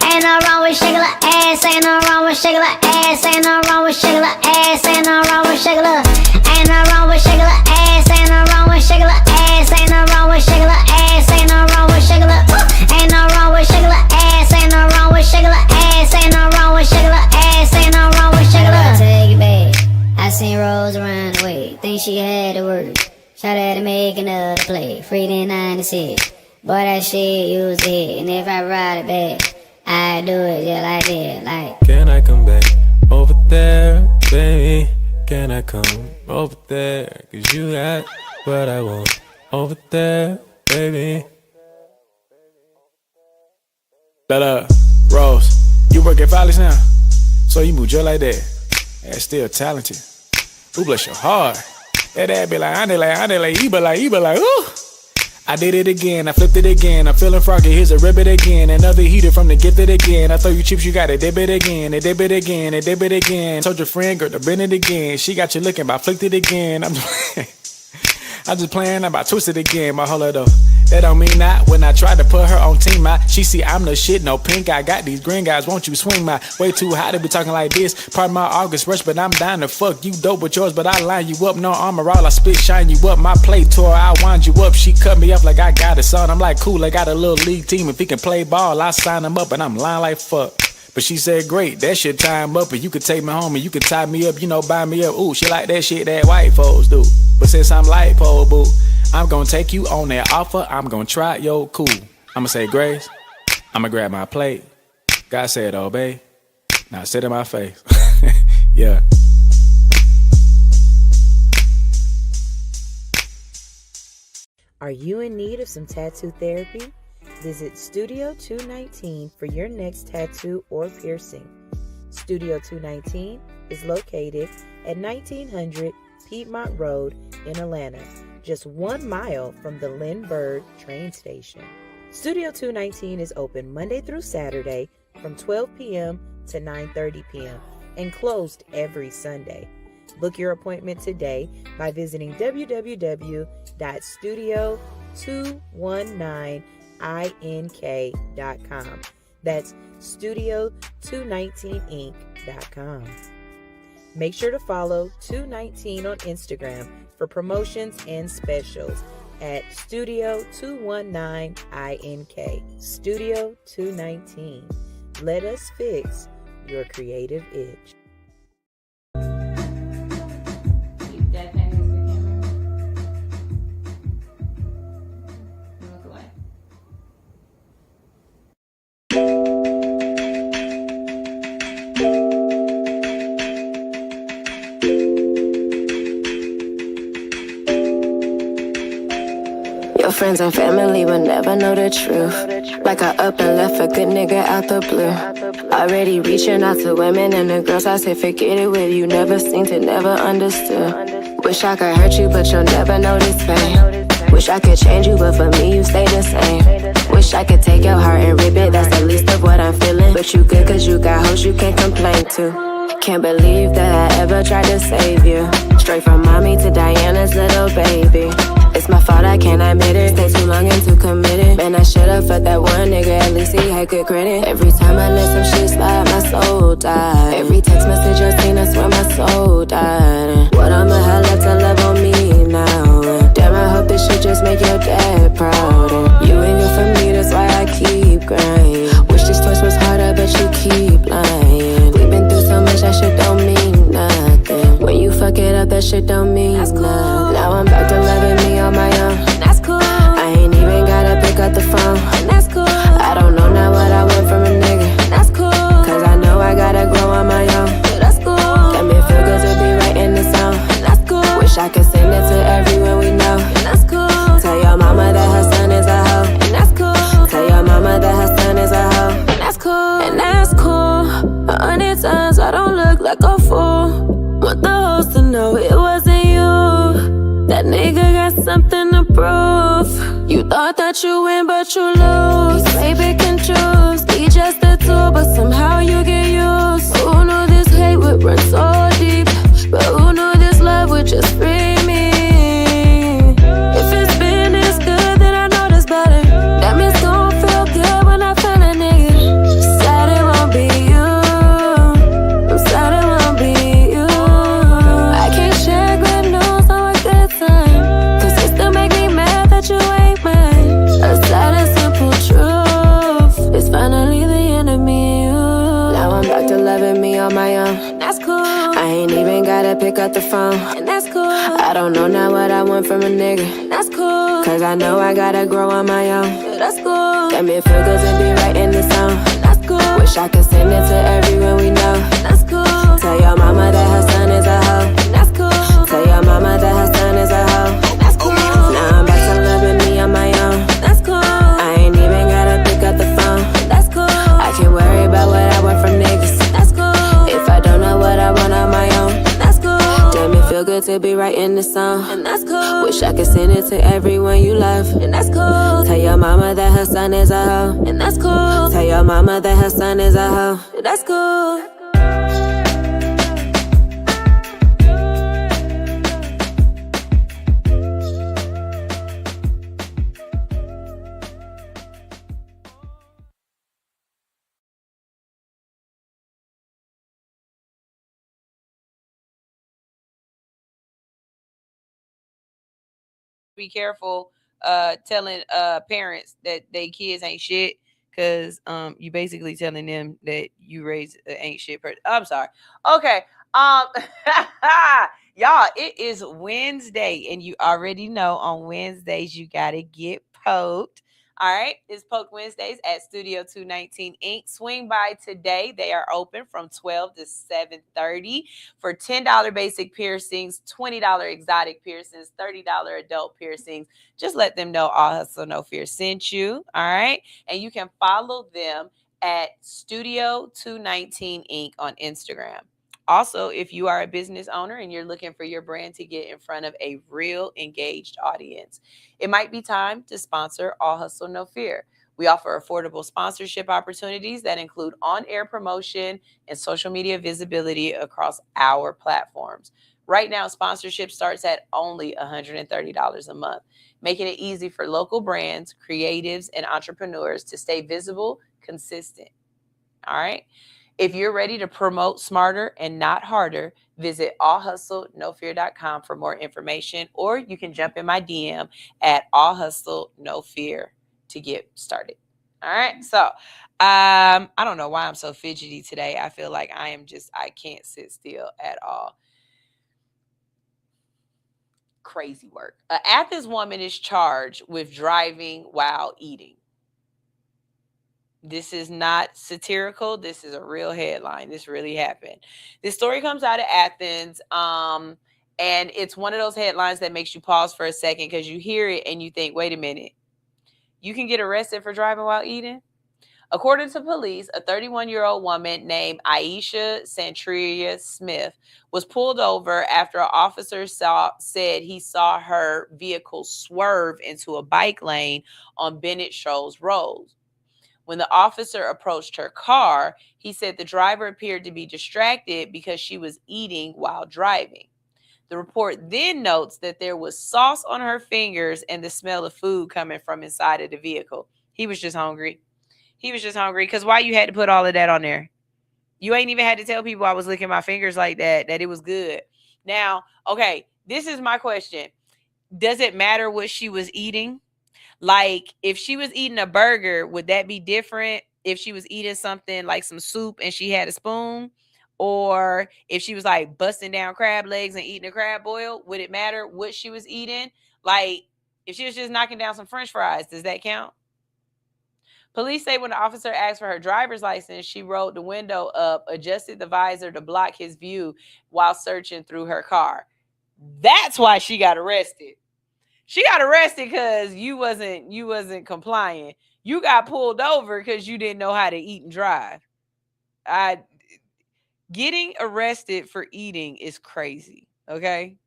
ain't no wrong with shaking her ass, ain't no wrong with shaking her ass, ain't no wrong with shaking her ass, ain't no wrong with shaking her, ain't no wrong with shaking her ass, ain't no wrong with shaking her ass, ain't no wrong with shaking her ass, ain't no wrong with shaking her, ain't no wrong with shaking her ass, ain't no wrong with shaking her ass, ain't no wrong with shaking her ass, ain't no wrong with shaking her. Take it back. I seen Rose run away, think she had to work. Shot at to make another play, free in 96. Boy, that shit used to hit, and if I ride it back, I do it just like that, like. can I come back over there, baby? Can I come over there? Cause you got what I want over there, baby. Rose, you work at Follies now? So you move just like that. That's still talented. Who bless your heart? That dad be like, I like, he be like, ooh. I did it again, I flipped it again. I'm feeling froggy, here's a ribbit again. Another heater from the gifted again. I throw you chips, you got it, dip it again, and dip it again, and dip it again. Told your friend, girl, to bend it again. She got you looking, but I flicked it again. I'm just playing, I'm about to twist it again, my hold up. That don't mean not when I try to put her on team out. She see I'm the shit, no pink. I got these green guys, won't you swing my way too high to be talking like this? Part of my August rush, but I'm down to fuck you dope with yours, but I line you up. No armor, all I spit, shine you up. My play tour, I wind you up. She cut me up like I got a son. I'm like, cool, I got a little league team. If he can play ball, I sign him up, and I'm lying like fuck. But she said, great, that shit time up, and you could take me home, and you could tie me up, you know, buy me up. Ooh, she like that shit that white folks do. But since I'm light pole, boo, I'm gonna take you on that offer. I'm gonna try yo cool. I'ma say grace. I'ma grab my plate. God said obey. Now sit in my face. Yeah. Are you in need of some tattoo therapy? Visit Studio 219 for your next tattoo or piercing. Studio 219 is located at 1900 Piedmont Road in Atlanta, just 1 mile from the Lindbergh train station. Studio 219 is open Monday through Saturday from 12 p.m. to 9:30 p.m. and closed every Sunday. Book your appointment today by visiting www.studio219ink.com. That's studio219inc.com. Make sure to follow 219 on Instagram for promotions and specials at Studio 219ink. Studio 219. Let us fix your creative itch. Your friends and family will never know the truth. Like I up and left a good nigga out the blue. Already reaching out to women and the girls, I say forget it with you. Never seen to, never understood. Wish I could hurt you, but you'll never know this pain. Wish I could change you, but for me you stay the same. Wish I could take your heart and rip it, that's the least of what I'm feeling. But you good cause you got hoes you can't complain to. Can't believe that I ever tried to save you. Straight from mommy to Diana's little baby. It's my fault, I can't admit it. Stay too long and too committed. Man, I should've fucked that one nigga, at least he had good credit. Every time I let some shit slide, my soul died. Every text message I seen, I swear my soul died. And what I'ma have left to love on me now? And damn, I hope this shit just make your dad proud. And you ain't good for me, that's why I keep grinding. Wish this choice was harder, but you keep lying. We've been through so much, that shit don't mean nothing. When you fuck it up, that shit don't mean nothing. Now I'm back to loving me on my own. That's cool. I ain't even gotta pick up the phone. That's cool. I don't know now what I want from a nigga. That's cool. Cause I know I gotta grow on my own. That's cool. Let me feel good to be right in the zone. That's cool. Wish I could send it to everyone we know. That's cool. Tell your mama that her son is a hoe. And that's cool. Tell your mama that her son is a hoe. And that's cool. And that's cool. 100 times I don't look like a fool. Want the hoes to know it wasn't you. That nigga got something to prove. You thought that you win, but you lose. Baby can choose. He just a tool, but somehow you get used. Who knew this hate would run so deep? But who knew this love would just free me? If it's been this good, then I know that's better. That means gon' feel good when I find a nigga. Sad it won't be you. I'm sad it won't be you. I can't share good news on a good time, cause it still make me mad that you ain't mine. A sad and simple truth. It's finally the end of me and you. Now I'm back to loving me on my own. That's cool. I ain't even gotta pick up the phone. And that's cool. I don't know now what I want from a nigga. That's cool. Cause I know I gotta grow on my own. That's cool. Let me feel good to be right in the zone. That's cool. Wish I could send it to everyone we know. That's cool. Tell your mama that her son is a hoe. That's cool. Tell your mama that her son is a hoe. That's cool. Now I'm back to loving me on my own. That's cool. I ain't even gotta pick up the phone. That's cool. I can't worry about what I want from niggas. That's cool. If I don't know what I want on my own. That's cool. Damn, it feel good to be right in the song. And that's cool. Wish I could send it to everyone you love. And that's cool. Tell your mama that her son is a hoe. And that's cool. Tell your mama that her son is a hoe. That's cool. be careful telling parents that they kids ain't shit, because you basically telling them that you raised an ain't shit person. I'm sorry. Okay. Um y'all, it is Wednesday, and you already know on Wednesdays you gotta get poked. All right, it's Poke Wednesdays at Studio 219 Inc. Swing by today. They are open from 12 to 7:30 for $10 basic piercings, $20 exotic piercings, $30 adult piercings. Just let them know All Hustle No Fear sent you. All right, and you can follow them at Studio 219 Inc. on Instagram. Also, if you are a business owner and you're looking for your brand to get in front of a real engaged audience, it might be time to sponsor All Hustle No Fear. We offer affordable sponsorship opportunities that include on-air promotion and social media visibility across our platforms. Right now, sponsorship starts at only $130 a month, making it easy for local brands, creatives, and entrepreneurs to stay visible, consistent. All right. If you're ready to promote smarter and not harder, visit allhustlenofear.com for more information, or you can jump in my DM at allhustlenofear to get started. All right. So I don't know why I'm so fidgety today. I feel like I can't sit still at all. Crazy work. An Athens woman is charged with driving while eating. This is not satirical. This is a real headline. This really happened. This story comes out of Athens. And it's one of those headlines that makes you pause for a second, because you hear it and you think, wait a minute, you can get arrested for driving while eating? According to police, a 31-year-old woman named Aisha Santria Smith was pulled over after an officer said he saw her vehicle swerve into a bike lane on Bennett Shoals Road. When the officer approached her car, he said the driver appeared to be distracted because she was eating while driving. The report then notes that there was sauce on her fingers and the smell of food coming from inside of the vehicle. He was just hungry. Because why you had to put all of that on there? You ain't even had to tell people I was licking my fingers like that it was good. Now, okay, this is my question. Does it matter what she was eating? Like, if she was eating a burger, would that be different if she was eating something like some soup and she had a spoon? Or if she was like busting down crab legs and eating a crab boil, would it matter what she was eating? Like, if she was just knocking down some French fries, does that count? Police say when the officer asked for her driver's license, she rolled the window up, adjusted the visor to block his view while searching through her car. That's why she got arrested. She got arrested because you wasn't complying. You got pulled over because you didn't know how to eat and drive. Getting arrested for eating is crazy. Okay.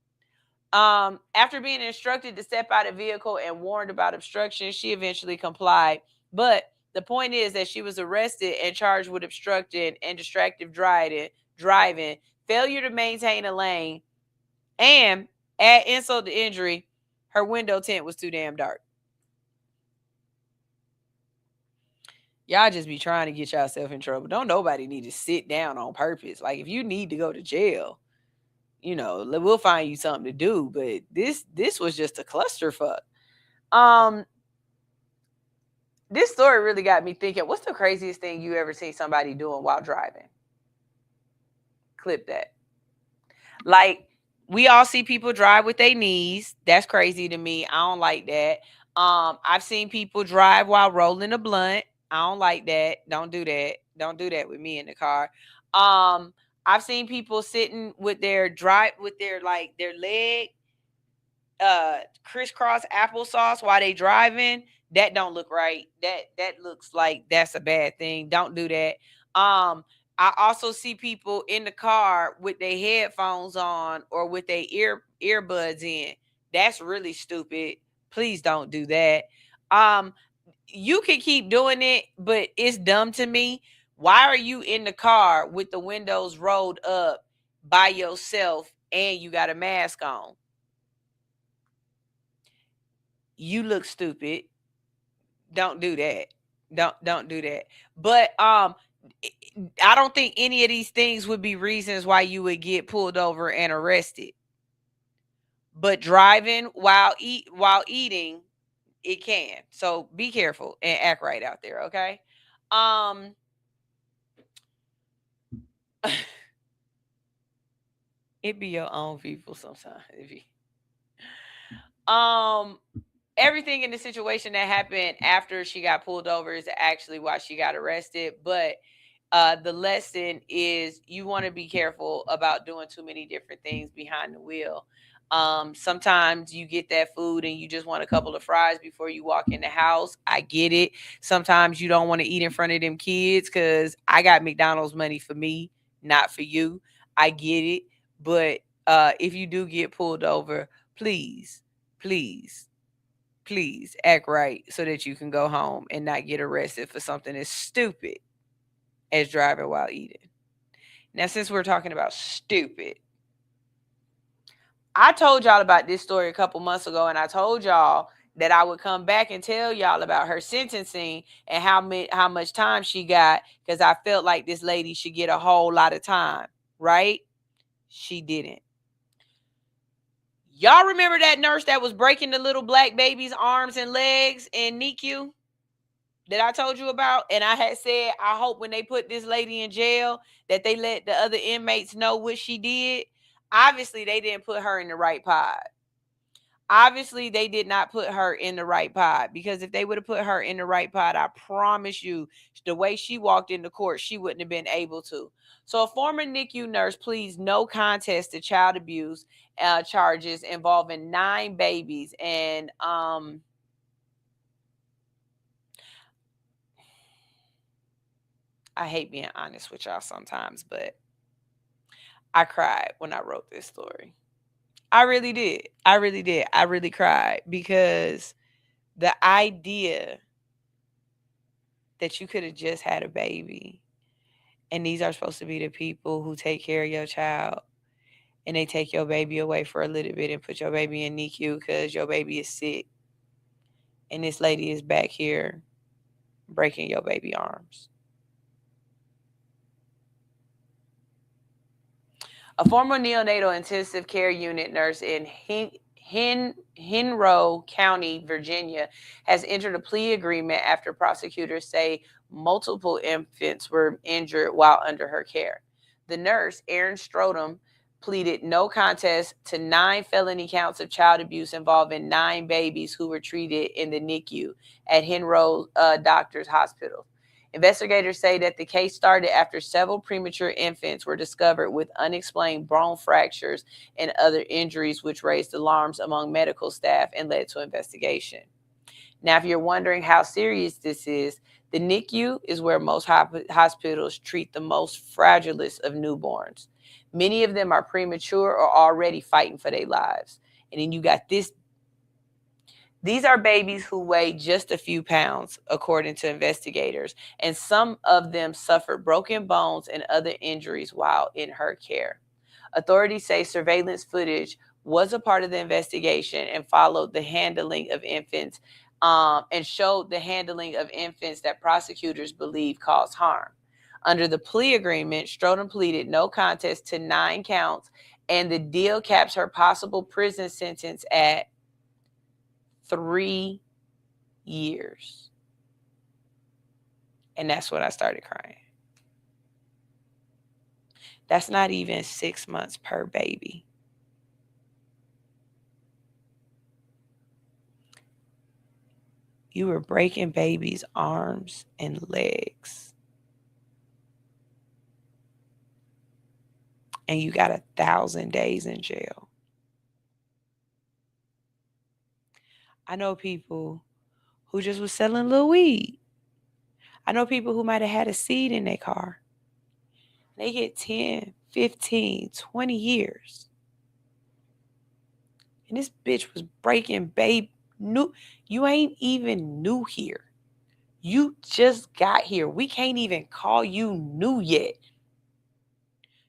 After being instructed to step out of vehicle and warned about obstruction, she eventually complied. But the point is that she was arrested and charged with obstructing and distracted driving, failure to maintain a lane, and add insult to injury, her window tint was too damn dark. Y'all just be trying to get yourself in trouble. Don't nobody need to sit down on purpose. Like, if you need to go to jail, we'll find you something to do. But this was just a clusterfuck. This story really got me thinking, what's the craziest thing you ever seen somebody doing while driving? Clip that. Like, we all see people drive with their knees. That's crazy to me. I don't like that. I've seen people drive while rolling a blunt. I don't like that. Don't do that. Don't do that with me in the car. I've seen people sitting with their leg crisscross applesauce while they driving. That don't look right. That looks like that's a bad thing. Don't do that. I also see people in the car with their headphones on or with their earbuds in. That's really stupid. Please don't do that. You can keep doing it, but it's dumb to me. Why are you in the car with the windows rolled up by yourself and you got a mask on? You look stupid. Don't do that. Don't do that. But I don't think any of these things would be reasons why you would get pulled over and arrested. but driving while eating, it can. So be careful and act right out there, okay? It be your own people sometimes. It be. Everything in the situation that happened after she got pulled over is actually why she got arrested. But the lesson is you want to be careful about doing too many different things behind the wheel. Sometimes you get that food and you just want a couple of fries before you walk in the house. I get it. Sometimes you don't want to eat in front of them kids because I got McDonald's money for me, not for you. I get it. But if you do get pulled over, please, please, please act right so that you can go home and not get arrested for something as stupid as driving while eating. Now, since we're talking about stupid, I told y'all about this story a couple months ago, and I told y'all that I would come back and tell y'all about her sentencing and how much time she got, because I felt like this lady should get a whole lot of time, right? She didn't. Y'all remember that nurse that was breaking the little black baby's arms and legs in NICU that I told you about? And I had said, I hope when they put this lady in jail that they let the other inmates know what she did. Obviously, they didn't put her in the right pod. Obviously, they did not put her in the right pod, because if they would have put her in the right pod, I promise you, the way she walked into court, she wouldn't have been able to. So a former NICU nurse pleads no contest to child abuse charges involving 9 babies. And I hate being honest with y'all sometimes, but I cried when I wrote this story. I really did. I really did. I really cried, because the idea that you could have just had a baby and these are supposed to be the people who take care of your child, and they take your baby away for a little bit and put your baby in NICU because your baby is sick, and this lady is back here breaking your baby arms. A former neonatal intensive care unit nurse in Henrow County, Virginia, has entered a plea agreement after prosecutors say multiple infants were injured while under her care. The nurse, Erin Strodham, pleaded no contest to 9 felony counts of child abuse involving 9 babies who were treated in the NICU at Henrow Doctors Hospital. Investigators say that the case started after several premature infants were discovered with unexplained bone fractures and other injuries, which raised alarms among medical staff and led to investigation. Now, if you're wondering how serious this is, the NICU is where most hospitals treat the most fragilest of newborns. Many of them are premature or already fighting for their lives. And then you got this. These are babies who weigh just a few pounds, according to investigators, and some of them suffered broken bones and other injuries while in her care. Authorities say surveillance footage was a part of the investigation and followed the handling of infants and showed the handling of infants that prosecutors believe caused harm. Under the plea agreement, Strodham pleaded no contest to 9 counts, and the deal caps her possible prison sentence at 3 years. And that's when I started crying. That's not even 6 months per baby. You were breaking babies' arms and legs. And you got 1,000 days in jail. I know people who just was selling little weed. I know people who might have had a seed in their car. They get 10, 15, 20 years. And this bitch was breaking baby. You ain't even new here. You just got here. We can't even call you new yet.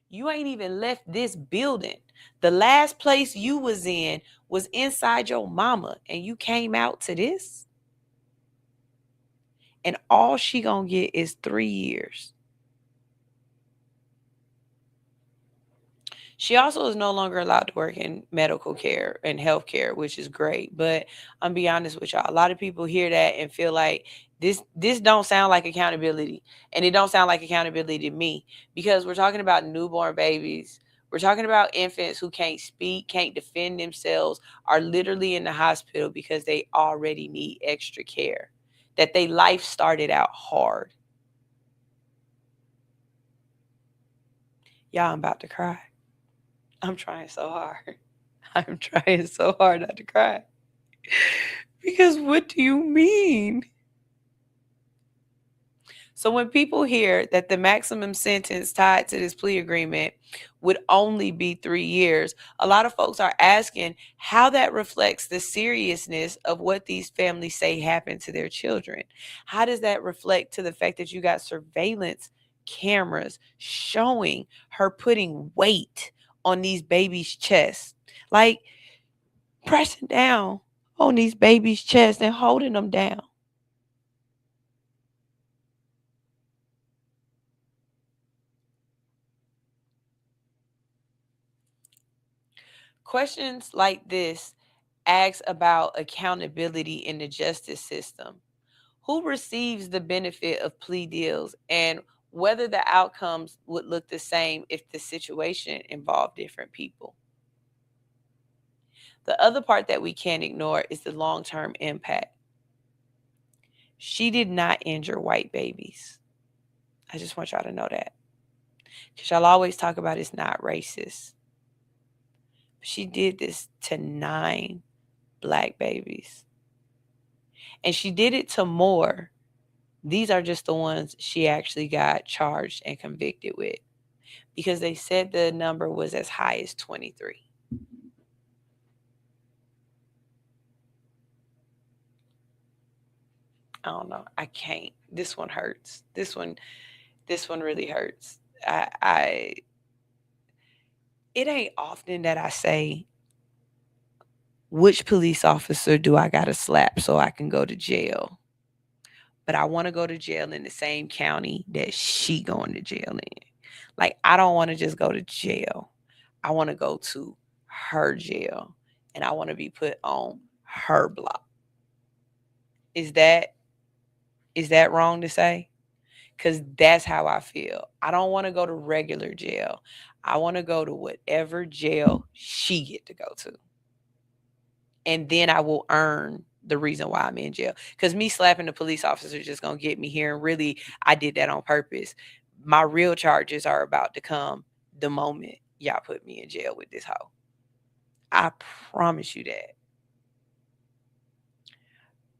You ain't even left this building. The last place you was in was inside your mama, and you came out to this. And all she gonna get is 3 years. She also is no longer allowed to work in medical care and healthcare, which is great. But I'm be honest with y'all, a lot of people hear that and feel like this don't sound like accountability, and it don't sound like accountability to me, because we're talking about newborn babies. We're talking about infants who can't speak, can't defend themselves, are literally in the hospital because they already need extra care, that their life started out hard. Y'all, I'm about to cry. I'm trying so hard. I'm trying so hard not to cry. Because what do you mean? So when people hear that the maximum sentence tied to this plea agreement would only be 3 years, a lot of folks are asking how that reflects the seriousness of what these families say happened to their children. How does that reflect to the fact that you got surveillance cameras showing her putting weight on these babies' chests? Like pressing down on these babies' chests and holding them down. Questions like this ask about accountability in the justice system. Who receives the benefit of plea deals, and whether the outcomes would look the same if the situation involved different people. The other part that we can't ignore is the long-term impact. She did not injure white babies. I just want y'all to know that. Because y'all always talk about it's not racist. She did this to 9 black babies. And she did it to more. These are just the ones she actually got charged and convicted with, because they said the number was as high as 23. I don't know. I can't. This one hurts. This one really hurts. It ain't often that I say, which police officer do I gotta slap so I can go to jail? But I want to go to jail in the same county that she going to jail in. Like, I don't want to just go to jail. I want to go to her jail, and I want to be put on her block. Is that wrong to say? Because that's how I feel. I don't want to go to regular jail. I want to go to whatever jail she get to go to. And then I will earn the reason why I'm in jail. Because me slapping the police officer is just going to get me here. And really, I did that on purpose. My real charges are about to come the moment y'all put me in jail with this hoe. I promise you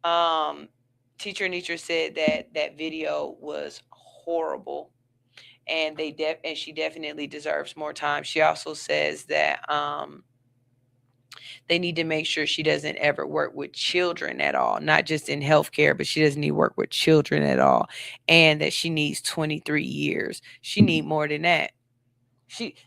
that. Teacher Anitra said that video was horrible. And she definitely deserves more time. She also says that they need to make sure she doesn't ever work with children at all, not just in healthcare, but she doesn't need to work with children at all, and that she needs 23 years. She need more than that.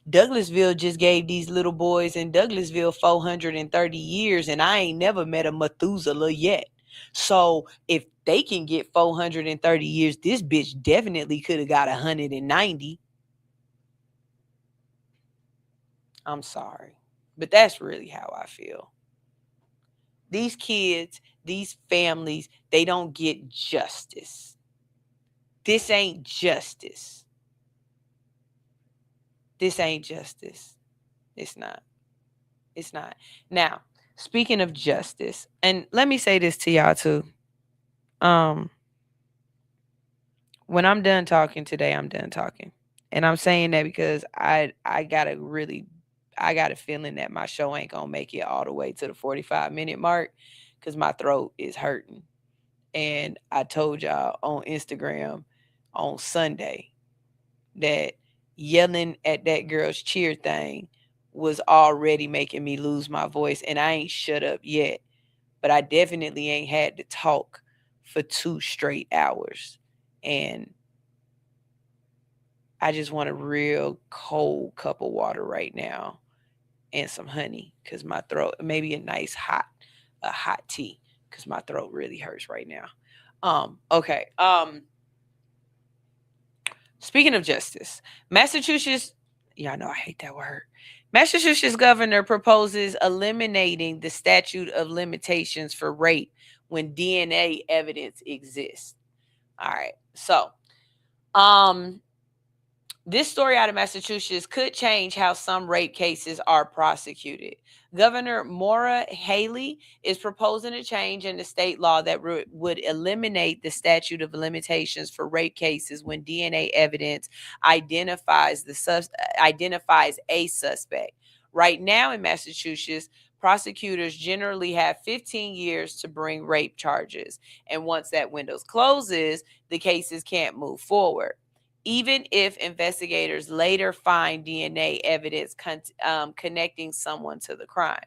Douglasville just gave these little boys in Douglasville 430 years, and I ain't never met a Methuselah yet. So if they can get 430 years, this bitch definitely could have got 190. I'm sorry, but that's really how I feel. These kids, these families, they don't get justice. This ain't justice. This ain't justice. It's not. It's not. Now, speaking of justice, and let me say this to y'all too. When I'm done talking today, I'm done talking. And I'm saying that because I got a feeling that my show ain't gonna make it all the way to the 45-minute mark, because my throat is hurting. And I told y'all on Instagram on Sunday that yelling at that girl's cheer thing was already making me lose my voice, and I ain't shut up yet. But I definitely ain't had to talk for 2 straight hours. And I just want a real cold cup of water right now and some honey, because my throat, maybe a nice hot tea, because my throat really hurts right now. Okay. Speaking of justice, Massachusetts, y'all know I hate that word. Massachusetts governor proposes eliminating the statute of limitations for rape when DNA evidence exists. All right. So, this story out of Massachusetts could change how some rape cases are prosecuted. Governor Maura Haley is proposing a change in the state law that would eliminate the statute of limitations for rape cases when DNA evidence identifies a suspect. Right now in Massachusetts, prosecutors generally have 15 years to bring rape charges, and once that window closes, the cases can't move forward. Even if investigators later find DNA evidence connecting someone to the crime.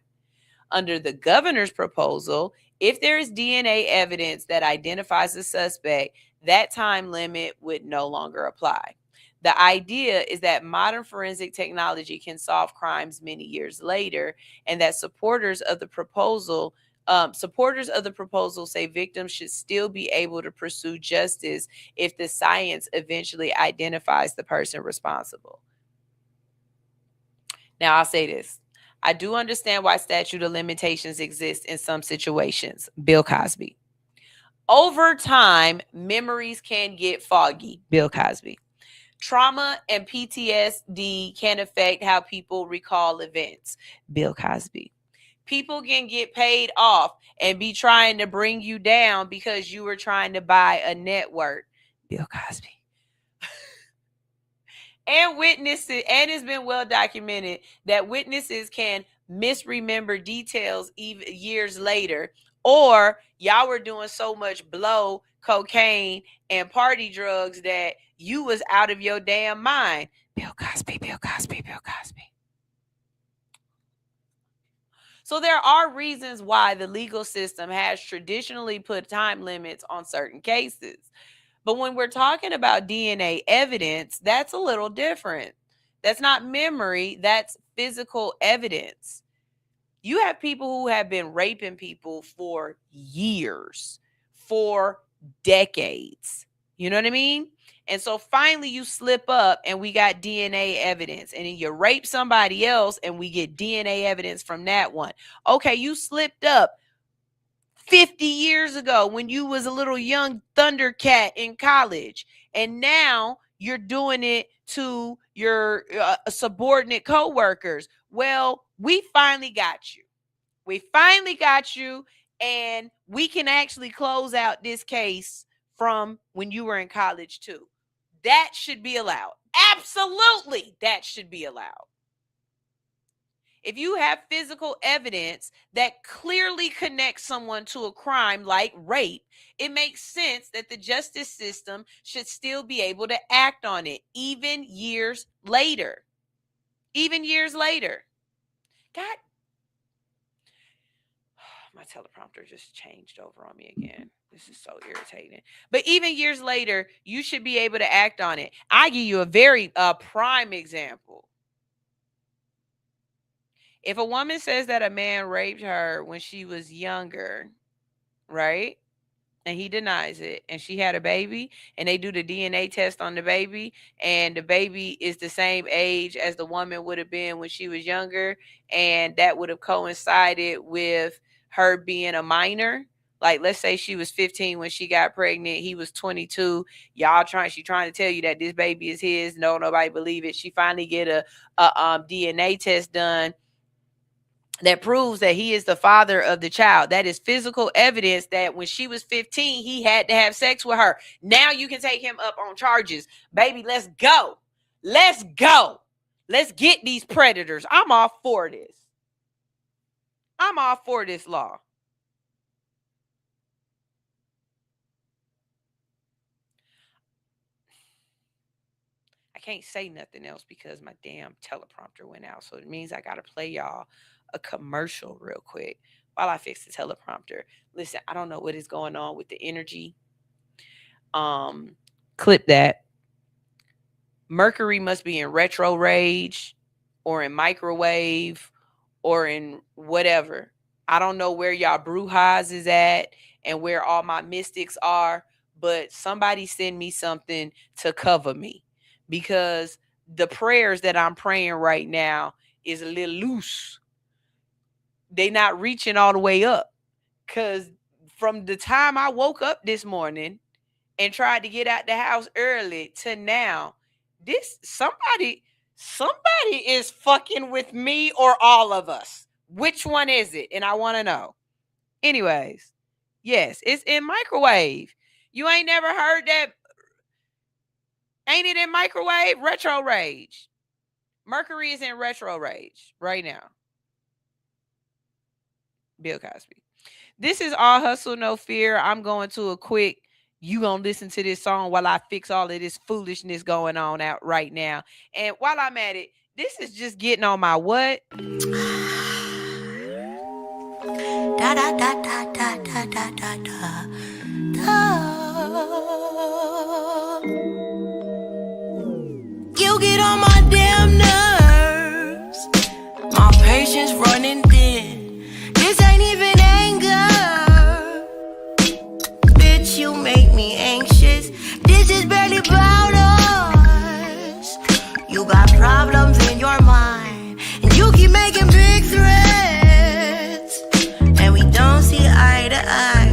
Under the governor's proposal, if there is DNA evidence that identifies a suspect, that time limit would no longer apply. The idea is that modern forensic technology can solve crimes many years later, and that supporters of the proposal say victims should still be able to pursue justice if the science eventually identifies the person responsible. Now, I'll say this. I do understand why statute of limitations exists in some situations. Bill Cosby. Over time, memories can get foggy. Bill Cosby. Trauma and PTSD can affect how people recall events. Bill Cosby. People can get paid off and be trying to bring you down because you were trying to buy a network. Bill Cosby. And witnesses, and it's been well documented that witnesses can misremember details even years later, or y'all were doing so much blow, cocaine, and party drugs that you was out of your damn mind. Bill Cosby, Bill Cosby, Bill Cosby. So there are reasons why the legal system has traditionally put time limits on certain cases. But when we're talking about DNA evidence, that's a little different. That's not memory, that's physical evidence. You have people who have been raping people for years, for decades. You know what I mean? And so finally you slip up and we got DNA evidence, and then you rape somebody else and we get DNA evidence from that one. Okay, you slipped up 50 years ago when you was a little young Thundercat in college, and now you're doing it to your subordinate coworkers. Well, we finally got you. We finally got you, and we can actually close out this case from when you were in college too. That should be allowed. Absolutely, that should be allowed. If you have physical evidence that clearly connects someone to a crime like rape, it makes sense that the justice system should still be able to act on it, even years later. Even years later. God, my teleprompter just changed over on me again. This is so irritating. But even years later, you should be able to act on it. I give you a very prime example. If a woman says that a man raped her when she was younger, right? And he denies it, and she had a baby, and they do the DNA test on the baby, and the baby is the same age as the woman would have been when she was younger, and that would have coincided with her being a minor. Like, let's say she was 15 when she got pregnant, he was 22. She trying to tell you that this baby is his. No, nobody believe it. She finally get a DNA test done that proves that he is the father of the child. That is physical evidence that when she was 15, he had to have sex with her. Now you can take him up on charges. Baby, let's go. Let's go. Let's get these predators. I'm all for this. I'm all for this law. I can't say nothing else because my damn teleprompter went out. So it means I got to play y'all a commercial real quick while I fix the teleprompter. Listen, I don't know what is going on with the energy. Clip that. Mercury must be in retrograde or in microwave or in whatever. I don't know where y'all Brujas is at and where all my mystics are, but somebody send me something to cover me, because the prayers that I'm praying right now is a little loose. They not reaching all the way up. Because from the time I woke up this morning and tried to get out the house early to now, somebody is fucking with me or all of us. Which one is it? And I want to know. Anyways, yes, it's in microwave. You ain't never heard that? Ain't it in microwave? Retro rage. Mercury is in retro rage right now. Bill Cosby. This is All Hustle, No Fear. I'm going to a quick, you gonna listen to this song while I fix all of this foolishness going on out right now. And while I'm at it, this is just getting on my what? Da da da da da da da da da da. You get on my damn nerves. My patience running thin. This ain't even anger. Bitch, you make me anxious. This is barely about us. You got problems in your mind, and you keep making big threats, and we don't see eye to eye.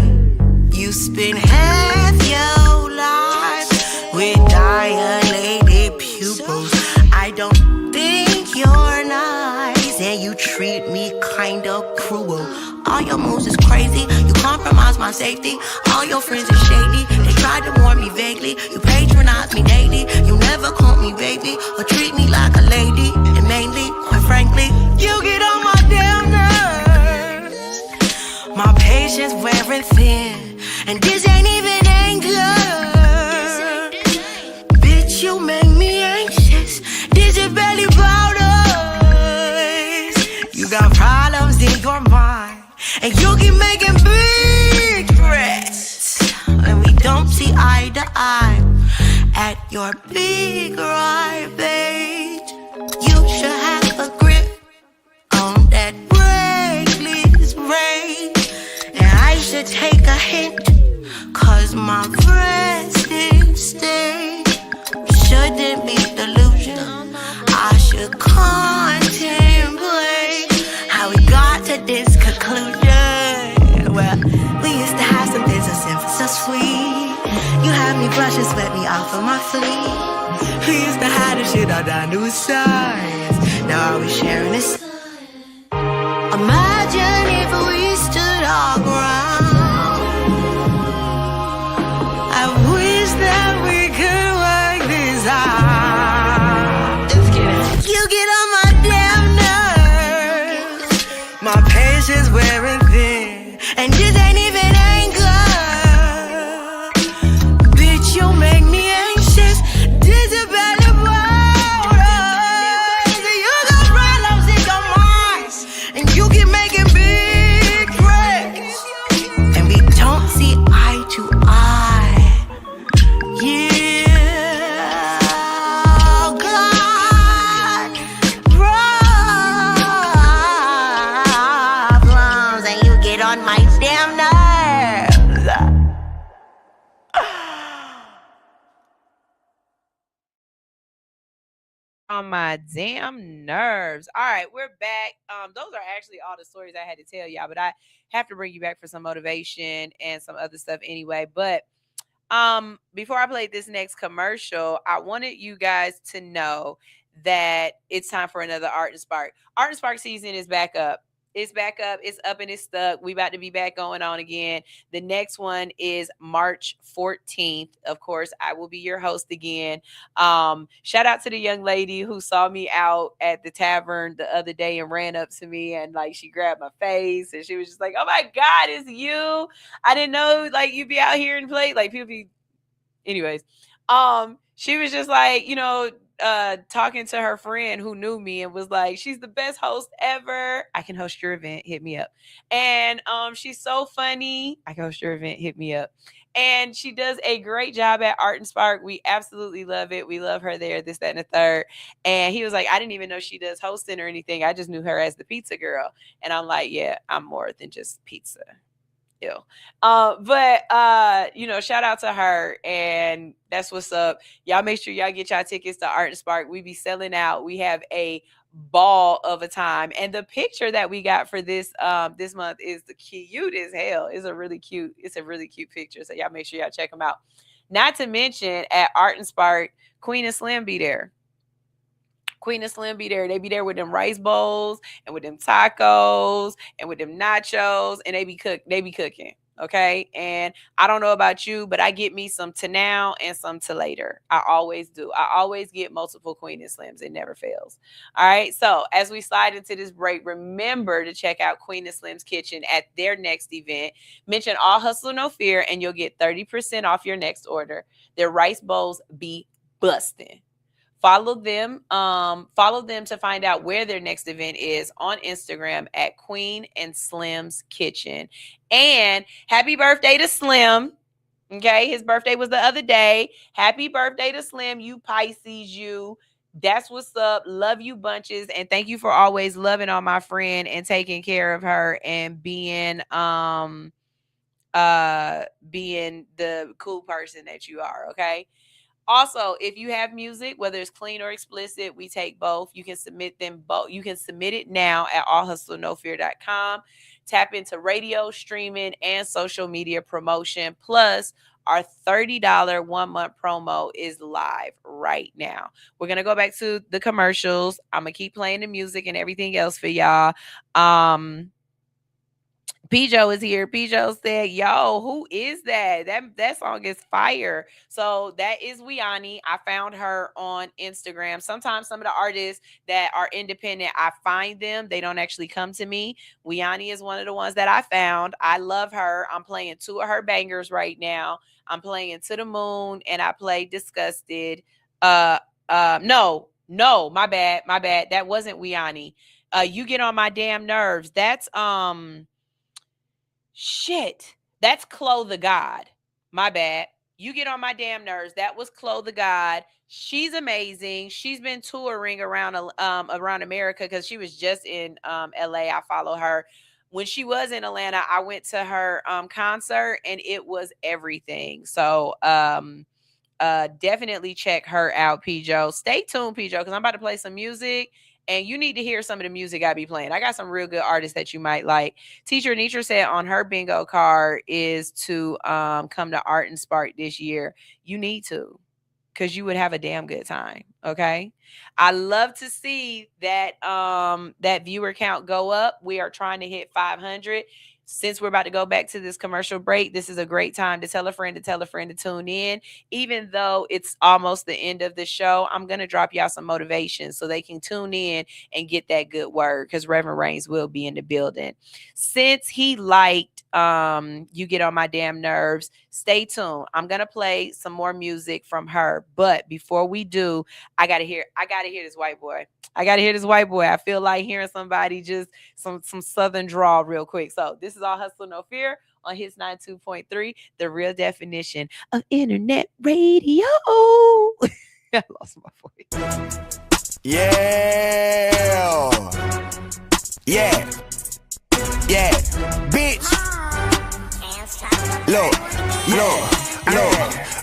You spend half your life with dilated pupils. I don't think you're nice, and you treat me kinda cruel. All your moves is crazy, you compromise my safety. All your friends are shady, they tried to warn me vaguely. You patronize me daily, you never call me baby or treat me like a lady. And mainly, quite frankly, you get on my damn nerves. My patience wearing thin, and this ain't even anger. Bitch, you make me anxious. This is barely about us. You got problems in your mind, and you keep making big threats, and we don't see eye to eye at your big ribage. You should have a grip on that reckless rage, and I should take a hint, cause my resting state shouldn't be delusion. I should contemplate how we got to this conclusion. Well, we used to have something so simple, so sweet. You had me blush and sweat me off of my feet. We used to hide the shit all down to a science. Now are we sharing this? Imagine if we stood our ground. I wish that we could work this out. Just kidding. You get on my damn nerves. My patience wearing thin, and this ain't even anger. Bitch, you make me anxious. This is bad about us. You got problems in your mind, and you keep making big threats, and we don't see eye to eye. Yeah, oh God, problems, and you get on my damn nerves. On my damn nerves. All right, we're back. Those are actually all the stories I had to tell y'all, but I have to bring you back for some motivation and some other stuff anyway. But before I play this next commercial, I wanted you guys to know that it's time for another Art and Spark. Art and Spark season is back up. It's back up. It's up and it's stuck. We about to be back going on again. The next one is March 14th. Of course, I will be your host again. Shout out to the young lady who saw me out at the tavern the other day and ran up to me and like she grabbed my face and she was just like, "Oh my God, it's you. I didn't know like you'd be out here and play." Like people be, anyways. She was just like, you know, talking to her friend who knew me and was like, "She's the best host ever. I can host your event. Hit me up." And she's so funny. I can host your event. Hit me up. And she does a great job at Art and Spark. We absolutely love it. We love her there, this, that, and the third. And he was like, "I didn't even know she does hosting or anything. I just knew her as the pizza girl." And I'm like, "Yeah, I'm more than just pizza." You know, shout out to her, and that's what's up. Y'all make sure y'all get y'all tickets to Art and Spark. We be selling out. We have a ball of a time. And the picture that we got for this this month is the cute as hell. It's a really cute picture. So y'all make sure y'all check them out. Not to mention at Art and Spark, Queen and Slim be there. Queen and Slim be there. They be there with them rice bowls and with them tacos and with them nachos, and they be cooking. Okay. And I don't know about you, but I get me some to now and some to later. I always do. I always get multiple Queen and Slims. It never fails. All right. So as we slide into this break, remember to check out Queen and Slim's Kitchen at their next event. Mention All Hustle No Fear and you'll get 30% off your next order. Their rice bowls be busting. Follow them to find out where their next event is on Instagram at Queen and Slim's Kitchen. And happy birthday to Slim. Okay, his birthday was the other day. Happy birthday to Slim, you Pisces, you. That's what's up. Love you bunches. And thank you for always loving on my friend and taking care of her and being the cool person that you are, okay? Also, if you have music, whether it's clean or explicit, we take both. You can submit them both. You can submit it now at allhustlenofear.com. Tap into radio, streaming, and social media promotion. Plus, our $30 1-month promo is live right now. We're going to go back to the commercials. I'm going to keep playing the music and everything else for y'all. Pijo is here. Pijo said, yo, who is that? That song is fire. So that is Wiani. I found her on Instagram. Sometimes some of the artists that are independent, I find them. They don't actually come to me. Wiani is one of the ones that I found. I love her. I'm playing 2 of her bangers right now. I'm playing To the Moon and I play Disgusted. No, my bad. That wasn't Wiani. You Get on My Damn Nerves. That's that's Chloe the God. My bad. You Get on My Damn Nerves. That was Chloe the God. She's amazing. She's been touring around America because she was just in LA. I follow her. When she was in Atlanta, I went to her concert and it was everything. So definitely check her out, Pijo. Stay tuned, Pijo, because I'm about to play some music. And you need to hear some of the music I be playing. I got some real good artists that you might like. Teacher Nitra said on her bingo card is to come to Art and Spark this year. You need to, because you would have a damn good time. Okay. I love to see that that viewer count go up. We are trying to hit 500. Since we're about to go back to this commercial break, this is a great time to tell a friend to tune in. Even though it's almost the end of the show, I'm going to drop y'all some motivation so they can tune in and get that good word, because Reverend Reigns will be in the building. Since he liked You Get on My Damn Nerves, stay tuned. I'm going to play some more music from her. But before we do, I got to hear this white boy. I feel like hearing somebody just some Southern drawl real quick. So this is All Hustle No Fear on Hits 92.3, the real definition of internet radio. I lost my voice. Yeah. Bitch.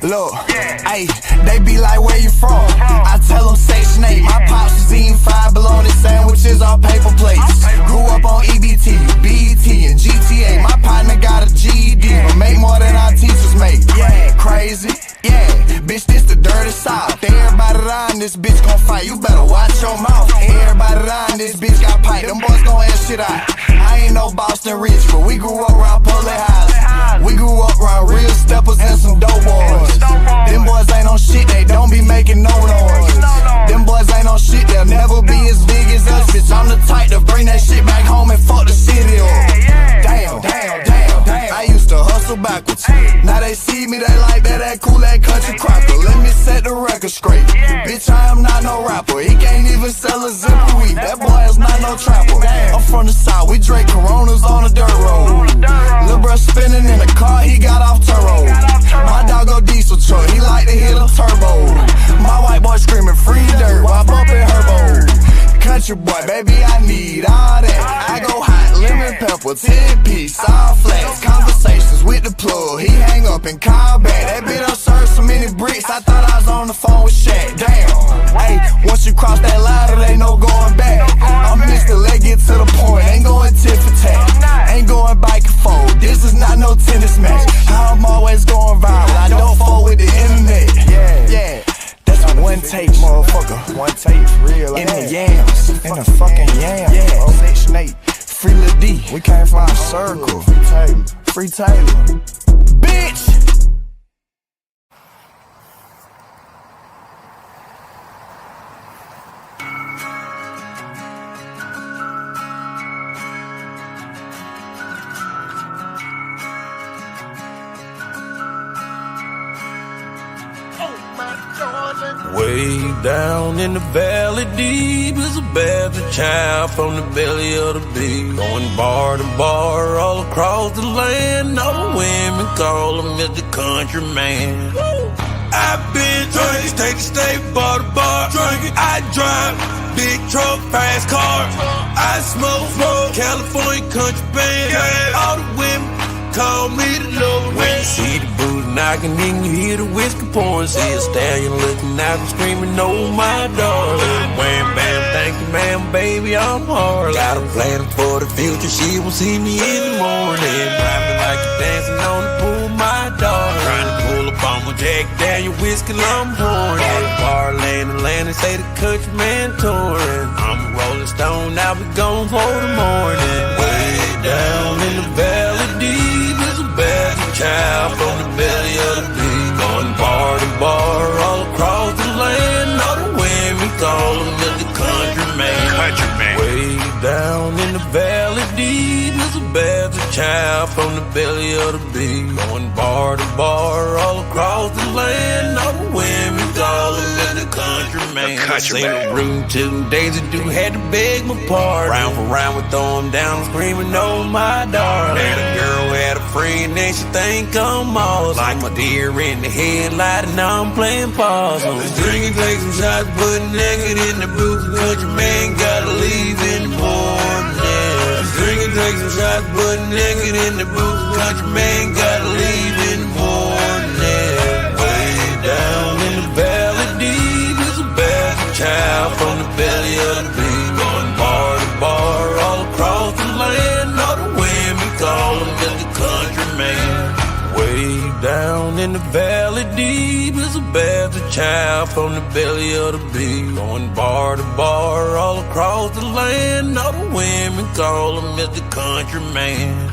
Look. Hey, they be like, where you from? I tell them Section 8. My pops was eating 5 bologna sandwiches off paper plates. Grew up on EBT, BET, and GTA. My partner got a GED, but make more than our teachers make. Yeah, crazy. Yeah, bitch, this the dirty South. Everybody around this bitch gon' fight. You better watch your mouth. Everybody around this bitch got pipe. Them boys gon' ass shit out. I ain't no Boston Rich, but we grew up around Pulley House. We grew up around real steppers and some dope boys. Them boys ain't on shit, they don't be making no noise. Them boys ain't on shit, they'll never be as big as us. Bitch, I'm the type to bring that shit back home and fuck the city up. Damn. I used to hustle backwards. Now they see me, they like that cool, that country cracker. Let me set the record straight. Bitch, I am not no rapper. He can't even sell a zipper weed. That boy is not no trapper. I'm from the South, we drink Coronas on the dirt road. Lil' bruh spinning in the car, he got off turbo. My dog go diesel truck, he like to hit a turbo. My white boy screaming free dirt while bumping herbo. Country boy, baby, I need all that. I go hot, lemon pepper, 10-piece, all flats. Conversations with the plug, he hang up and call back. That bitch done served so many bricks, I thought I was on the phone with Shaq. Damn, hey, once you cross that ladder, they no going back. Nate, free Lil D. We came from a circle. Free Taylor. Bitch! Way down in the valley deep is a bastard child from the belly of the beast. Going bar to bar all across the land. All the women call him Mr. Country Man. I've been drinking, state to state, bar to bar. Drinking, I drive big truck, fast car. I smoke, California country band. All the women call me the Lord. When you see the booty knocking, then you hear the whiskey pouring. See a stallion looking out and screaming, oh my darling. Wham bam, thank you ma'am, baby, I'm hard. Got a plan for the future, she will see me in the morning. Rapping like you're dancing on the pool, my darling. Trying to pull up on my Jack Daniel whiskey, I'm pouring. At the bar, land and land and say the country man touring. I'm a rolling stone, I'll be gone for the morning. Way down in the valley deep is a bastard child from the belly of the deep. Going bar to bar all across the land. All the women call him Mr. Country Man. Country Man. Way down in the valley deep is a bastard child from the belly of the beast. Going bar to bar all across the land. All the women call him Mr. Country Man. Seen a room 2 days ago, had to beg my pardon. Round for round we throw him down, screaming, oh my darling. And a girl had a friend and she think I'm awesome. Like my deer in the headlight and I'm playing possum. Drinking, take some shots, put naked in the booth. Country man gotta leave in the morning. Drinking, take some shots, put naked in the booth. Country man gotta leave in the morning. Way down in the valley deep is a bastard child from the belly of the beast. Going bar to bar all across the land. All the women call him Mr. Country Man. Way down in the valley deep is a bastard child from the belly of the beast. Going bar to bar all across the land. All the women call him Mr. Country Man.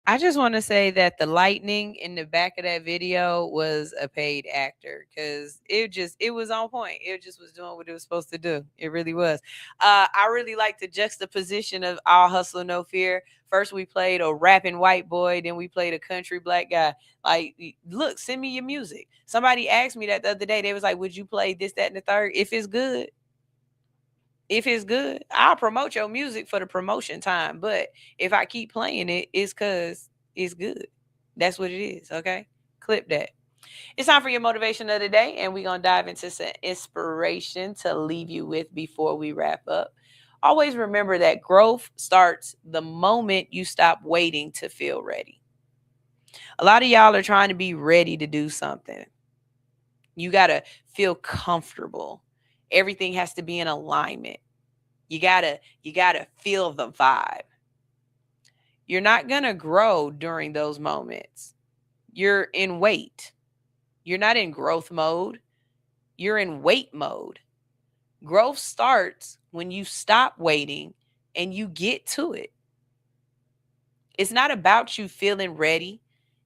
I just want to say that the lightning in the back of that video was a paid actor because it was on point. It just was doing what it was supposed to do. It really was. I really like the juxtaposition of All Hustle No Fear. First we played a rapping white boy, then we played a country black guy. Like, look, send me your music. Somebody asked me that the other day. They was like, would you play this, that, and the third? If it's good. If it's good, I'll promote your music for the promotion time. But if I keep playing it, it's because it's good. That's what it is, okay? Clip that. It's time for your motivation of the day, and we're going to dive into some inspiration to leave you with before we wrap up. Always remember that growth starts the moment you stop waiting to feel ready. A lot of y'all are trying to be ready to do something. You got to feel comfortable. Everything has to be in alignment. You gotta feel the vibe. You're not gonna grow during those moments. You're in wait. You're not in growth mode. You're in wait mode. Growth starts when you stop waiting and you get to it. It's not about you feeling ready.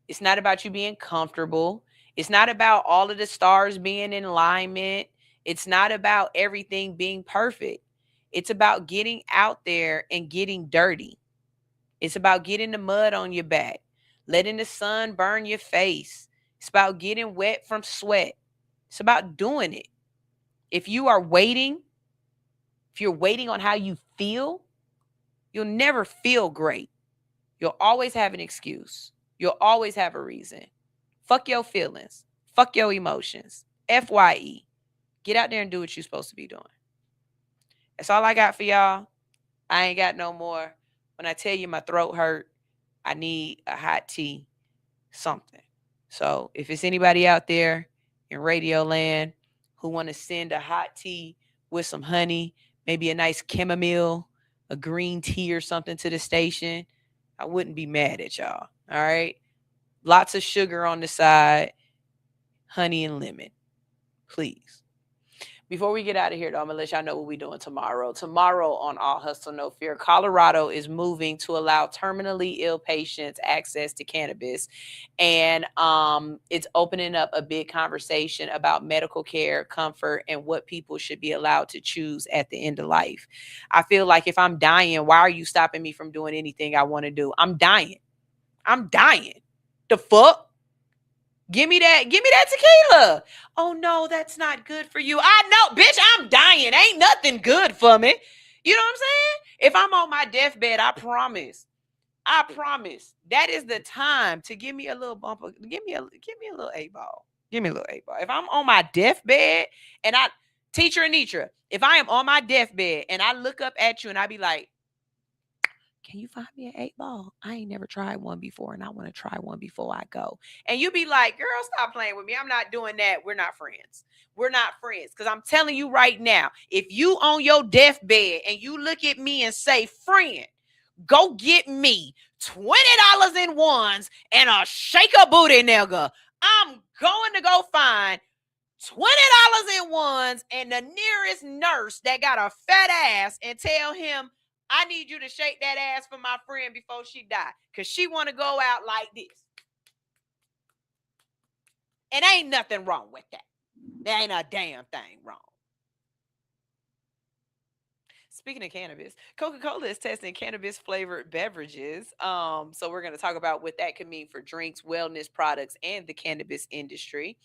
It's not about you being comfortable. It's not about all of the stars being in alignment. It's not about everything being perfect. It's about getting out there and getting dirty. It's about getting the mud on your back, letting the sun burn your face. It's about getting wet from sweat. It's about doing it. If you are waiting, if you're waiting on how you feel, you'll never feel great. You'll always have an excuse. You'll always have a reason. Fuck your feelings. Fuck your emotions. FYE. Get out there and do what you're supposed to be doing. That's all I got for y'all. I ain't got no more. When I tell you my throat hurt, I need a hot tea, something. So if it's anybody out there in Radio Land who want to send a hot tea with some honey, maybe a nice chamomile, a green tea or something to the station, I wouldn't be mad at y'all. All right. Lots of sugar on the side, honey and lemon, please. Before we get out of here, though, I'm going to let y'all know what we're doing tomorrow. Tomorrow on All Hustle, No Fear, Colorado is moving to allow terminally ill patients access to cannabis. And it's opening up a big conversation about medical care, comfort, and what people should be allowed to choose at the end of life. I feel like if I'm dying, why are you stopping me from doing anything I want to do? I'm dying. The fuck? Give me that tequila. Oh no, that's not good for you. I know, bitch, I'm dying. Ain't nothing good for me. You know what I'm saying? If I'm on my deathbed, I promise that is the time to give me a little bumper. Give me a little 8-ball. Give me a little 8-ball. If I'm on my deathbed and teacher Anitra, if I am on my deathbed and I look up at you and I be like, can you find me an 8-ball? I ain't never tried one before and I want to try one before I go. And you be like, girl, stop playing with me. I'm not doing that. We're not friends. Because I'm telling you right now, if you on your deathbed and you look at me and say, friend, go get me $20 in ones and a shake a booty nigga, I'm going to go find $20 in ones and the nearest nurse that got a fat ass and tell him, I need you to shake that ass for my friend before she die. Because she want to go out like this. And ain't nothing wrong with that. There ain't a damn thing wrong. Speaking of cannabis, Coca-Cola is testing cannabis-flavored beverages. So we're going to talk about what that could mean for drinks, wellness products, and the cannabis industry.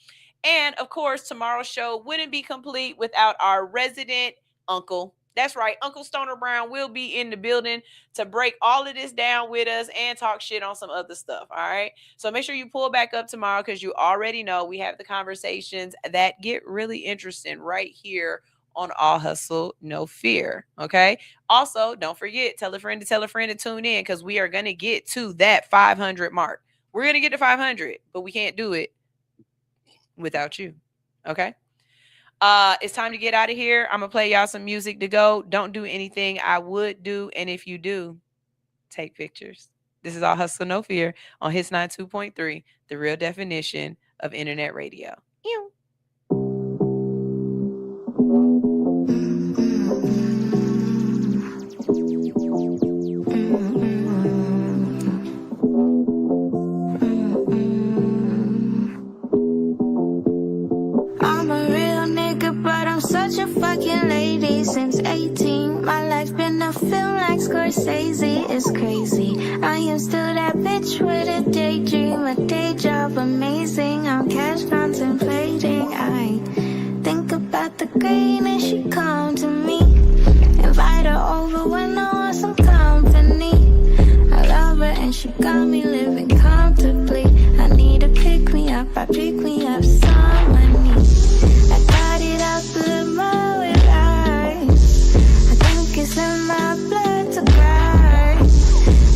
And, of course, tomorrow's show wouldn't be complete without our resident uncle. That's right. Uncle Stoner Brown will be in the building to break all of this down with us and talk shit on some other stuff. All right. So make sure you pull back up tomorrow because you already know we have the conversations that get really interesting right here on All Hustle, No Fear. Okay. Also, don't forget, tell a friend to tune in because we are going to get to that 500 mark. We're going to get to 500, but we can't do it without you. Okay. It's time to get out of here. I'm going to play y'all some music to go. Don't do anything I would do. And if you do, take pictures. This is All Hustle, No Fear on Hits 92.3, the real definition of internet radio. Ew. Such a fucking lady since 18. My life been a film like Scorsese. It's crazy. I am still that bitch with a daydream, a day job amazing. I'm cash contemplating. I think about the green and she come to me. Invite her over when I want some company. I love her and she got me living comfortably. I need to pick me up. I pick me up some money. I got it out the limo with eyes. I think it's in my blood to cry.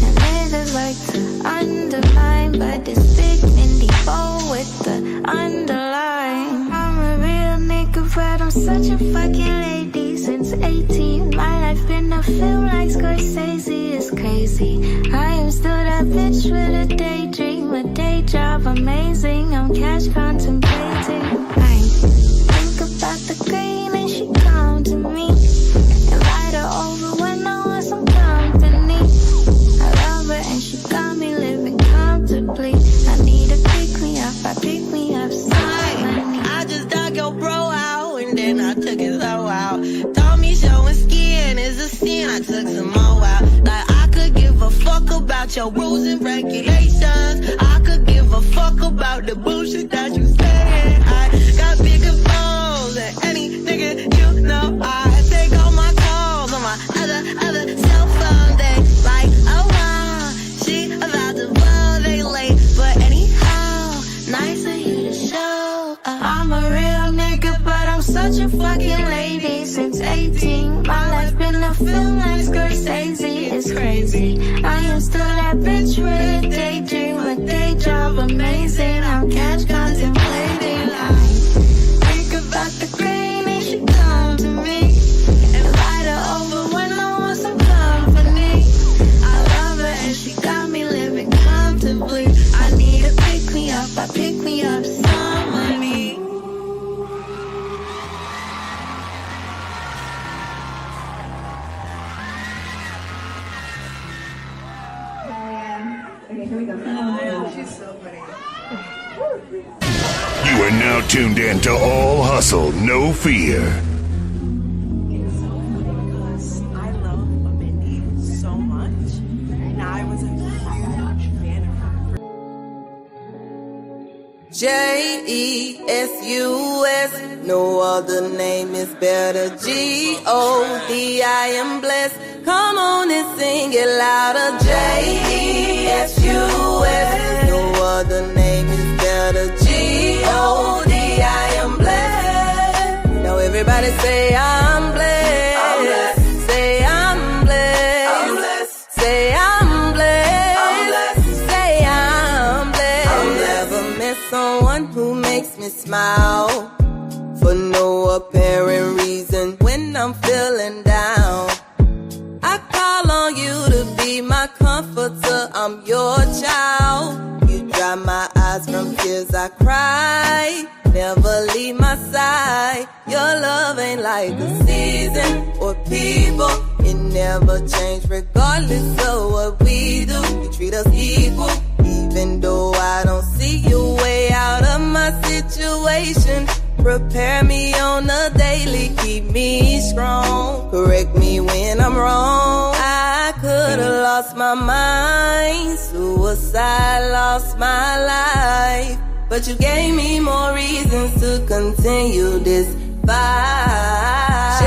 And niggas like to undermine, but this big Mindy bow with the underline. I'm a real nigga, but I'm such a fucking lady since 18. My life been a film like Scorsese. It's crazy. I am still that bitch with a daydream, a day job amazing. I'm cash contemplating. About the green and she come to me. Invite her over when I want some company. I love her and she got me living comfortably. I need to pick me up, I pick me up some money. I just dug your bro out and then I took his hoe out. Told me showing skin is a sin, I took some more out. Like I could give a fuck about your rules and regulations. I could give a fuck about the bullshit that you say. I got bigger balls than any nigga you know. I take all my calls on my other cell phone. They like, oh wow, she crazy about the world they late. But anyhow, nice of you to show. I'm a real nigga, but I'm such a fucking lady. Since 18, my life been a film like Scorsese. It's crazy. I am still that bitch with a daydream, a day job amazing. I'm catch contemplating. I think about the grain and she come to me and light her over when I want some company. I love her and she got me living comfortably. I need to pick me up, I pick me up some money. Okay, here we go. Oh, she's so funny. You are now tuned in to All Hustle, No Fear. It's so funny because I love Mindy so much, and I was a huge fan of her. J-E-S-U-S, no other name is better. G-O-D, I am blessed. Come on and sing it louder. J-E-S-U-S, no other name is better. G-O-D, I am blessed. Now everybody say I'm blessed. I'm blessed. Say I'm blessed. I'm blessed. Say I'm blessed. I'm blessed. Say I'm blessed. I'm blessed. Never met someone who makes me smile for no apparent reason when I'm feeling down. I call on you to be my comforter, I'm your child. You dry my eyes from tears I cry, never leave my side. Your love ain't like a season or people, it never change regardless of what we do. You treat us equal, even though I don't see your way out of my situation. Prepare me on a daily, keep me strong. Correct me when I'm wrong. I could've lost my mind, suicide, lost my life. But you gave me more reasons to continue this fight.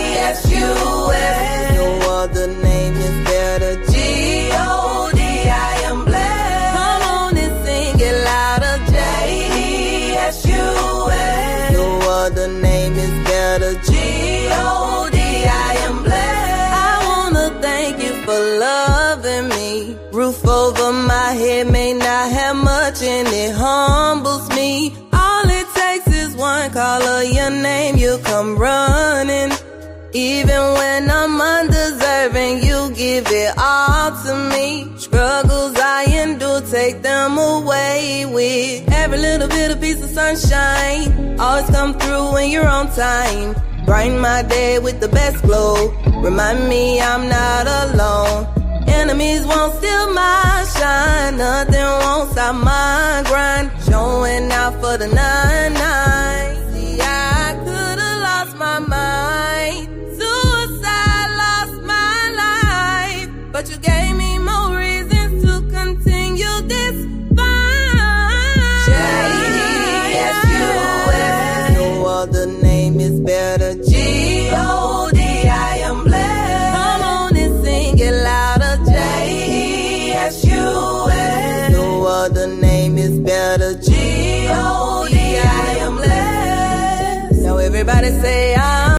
J-E-S-U-S, no other name is better. G-O-D, I am blessed. Come on and sing it louder. J-E-S-U-S, no other name is better. G-O-D, I am blessed. I wanna thank you for loving me. Roof over my head may not have much and it humbles me. All it takes is one call of your name, you come running. Even when I'm undeserving, you give it all to me. Struggles I endure, take them away with every little bit of piece of sunshine. Always come through when you're on time. Brighten my day with the best glow. Remind me I'm not alone. Enemies won't steal my shine. Nothing won't stop my grind. Showing out for the 9-9. See, I could've lost my mind. Suicide, lost my life. But you gave me more reasons to continue this fight. J-E-S-U-S, no other name is better. G-O-D, I am blessed. Come on and sing it louder. J-E-S-U-S, no other name is better. G-O-D, I am blessed. Now everybody say I'm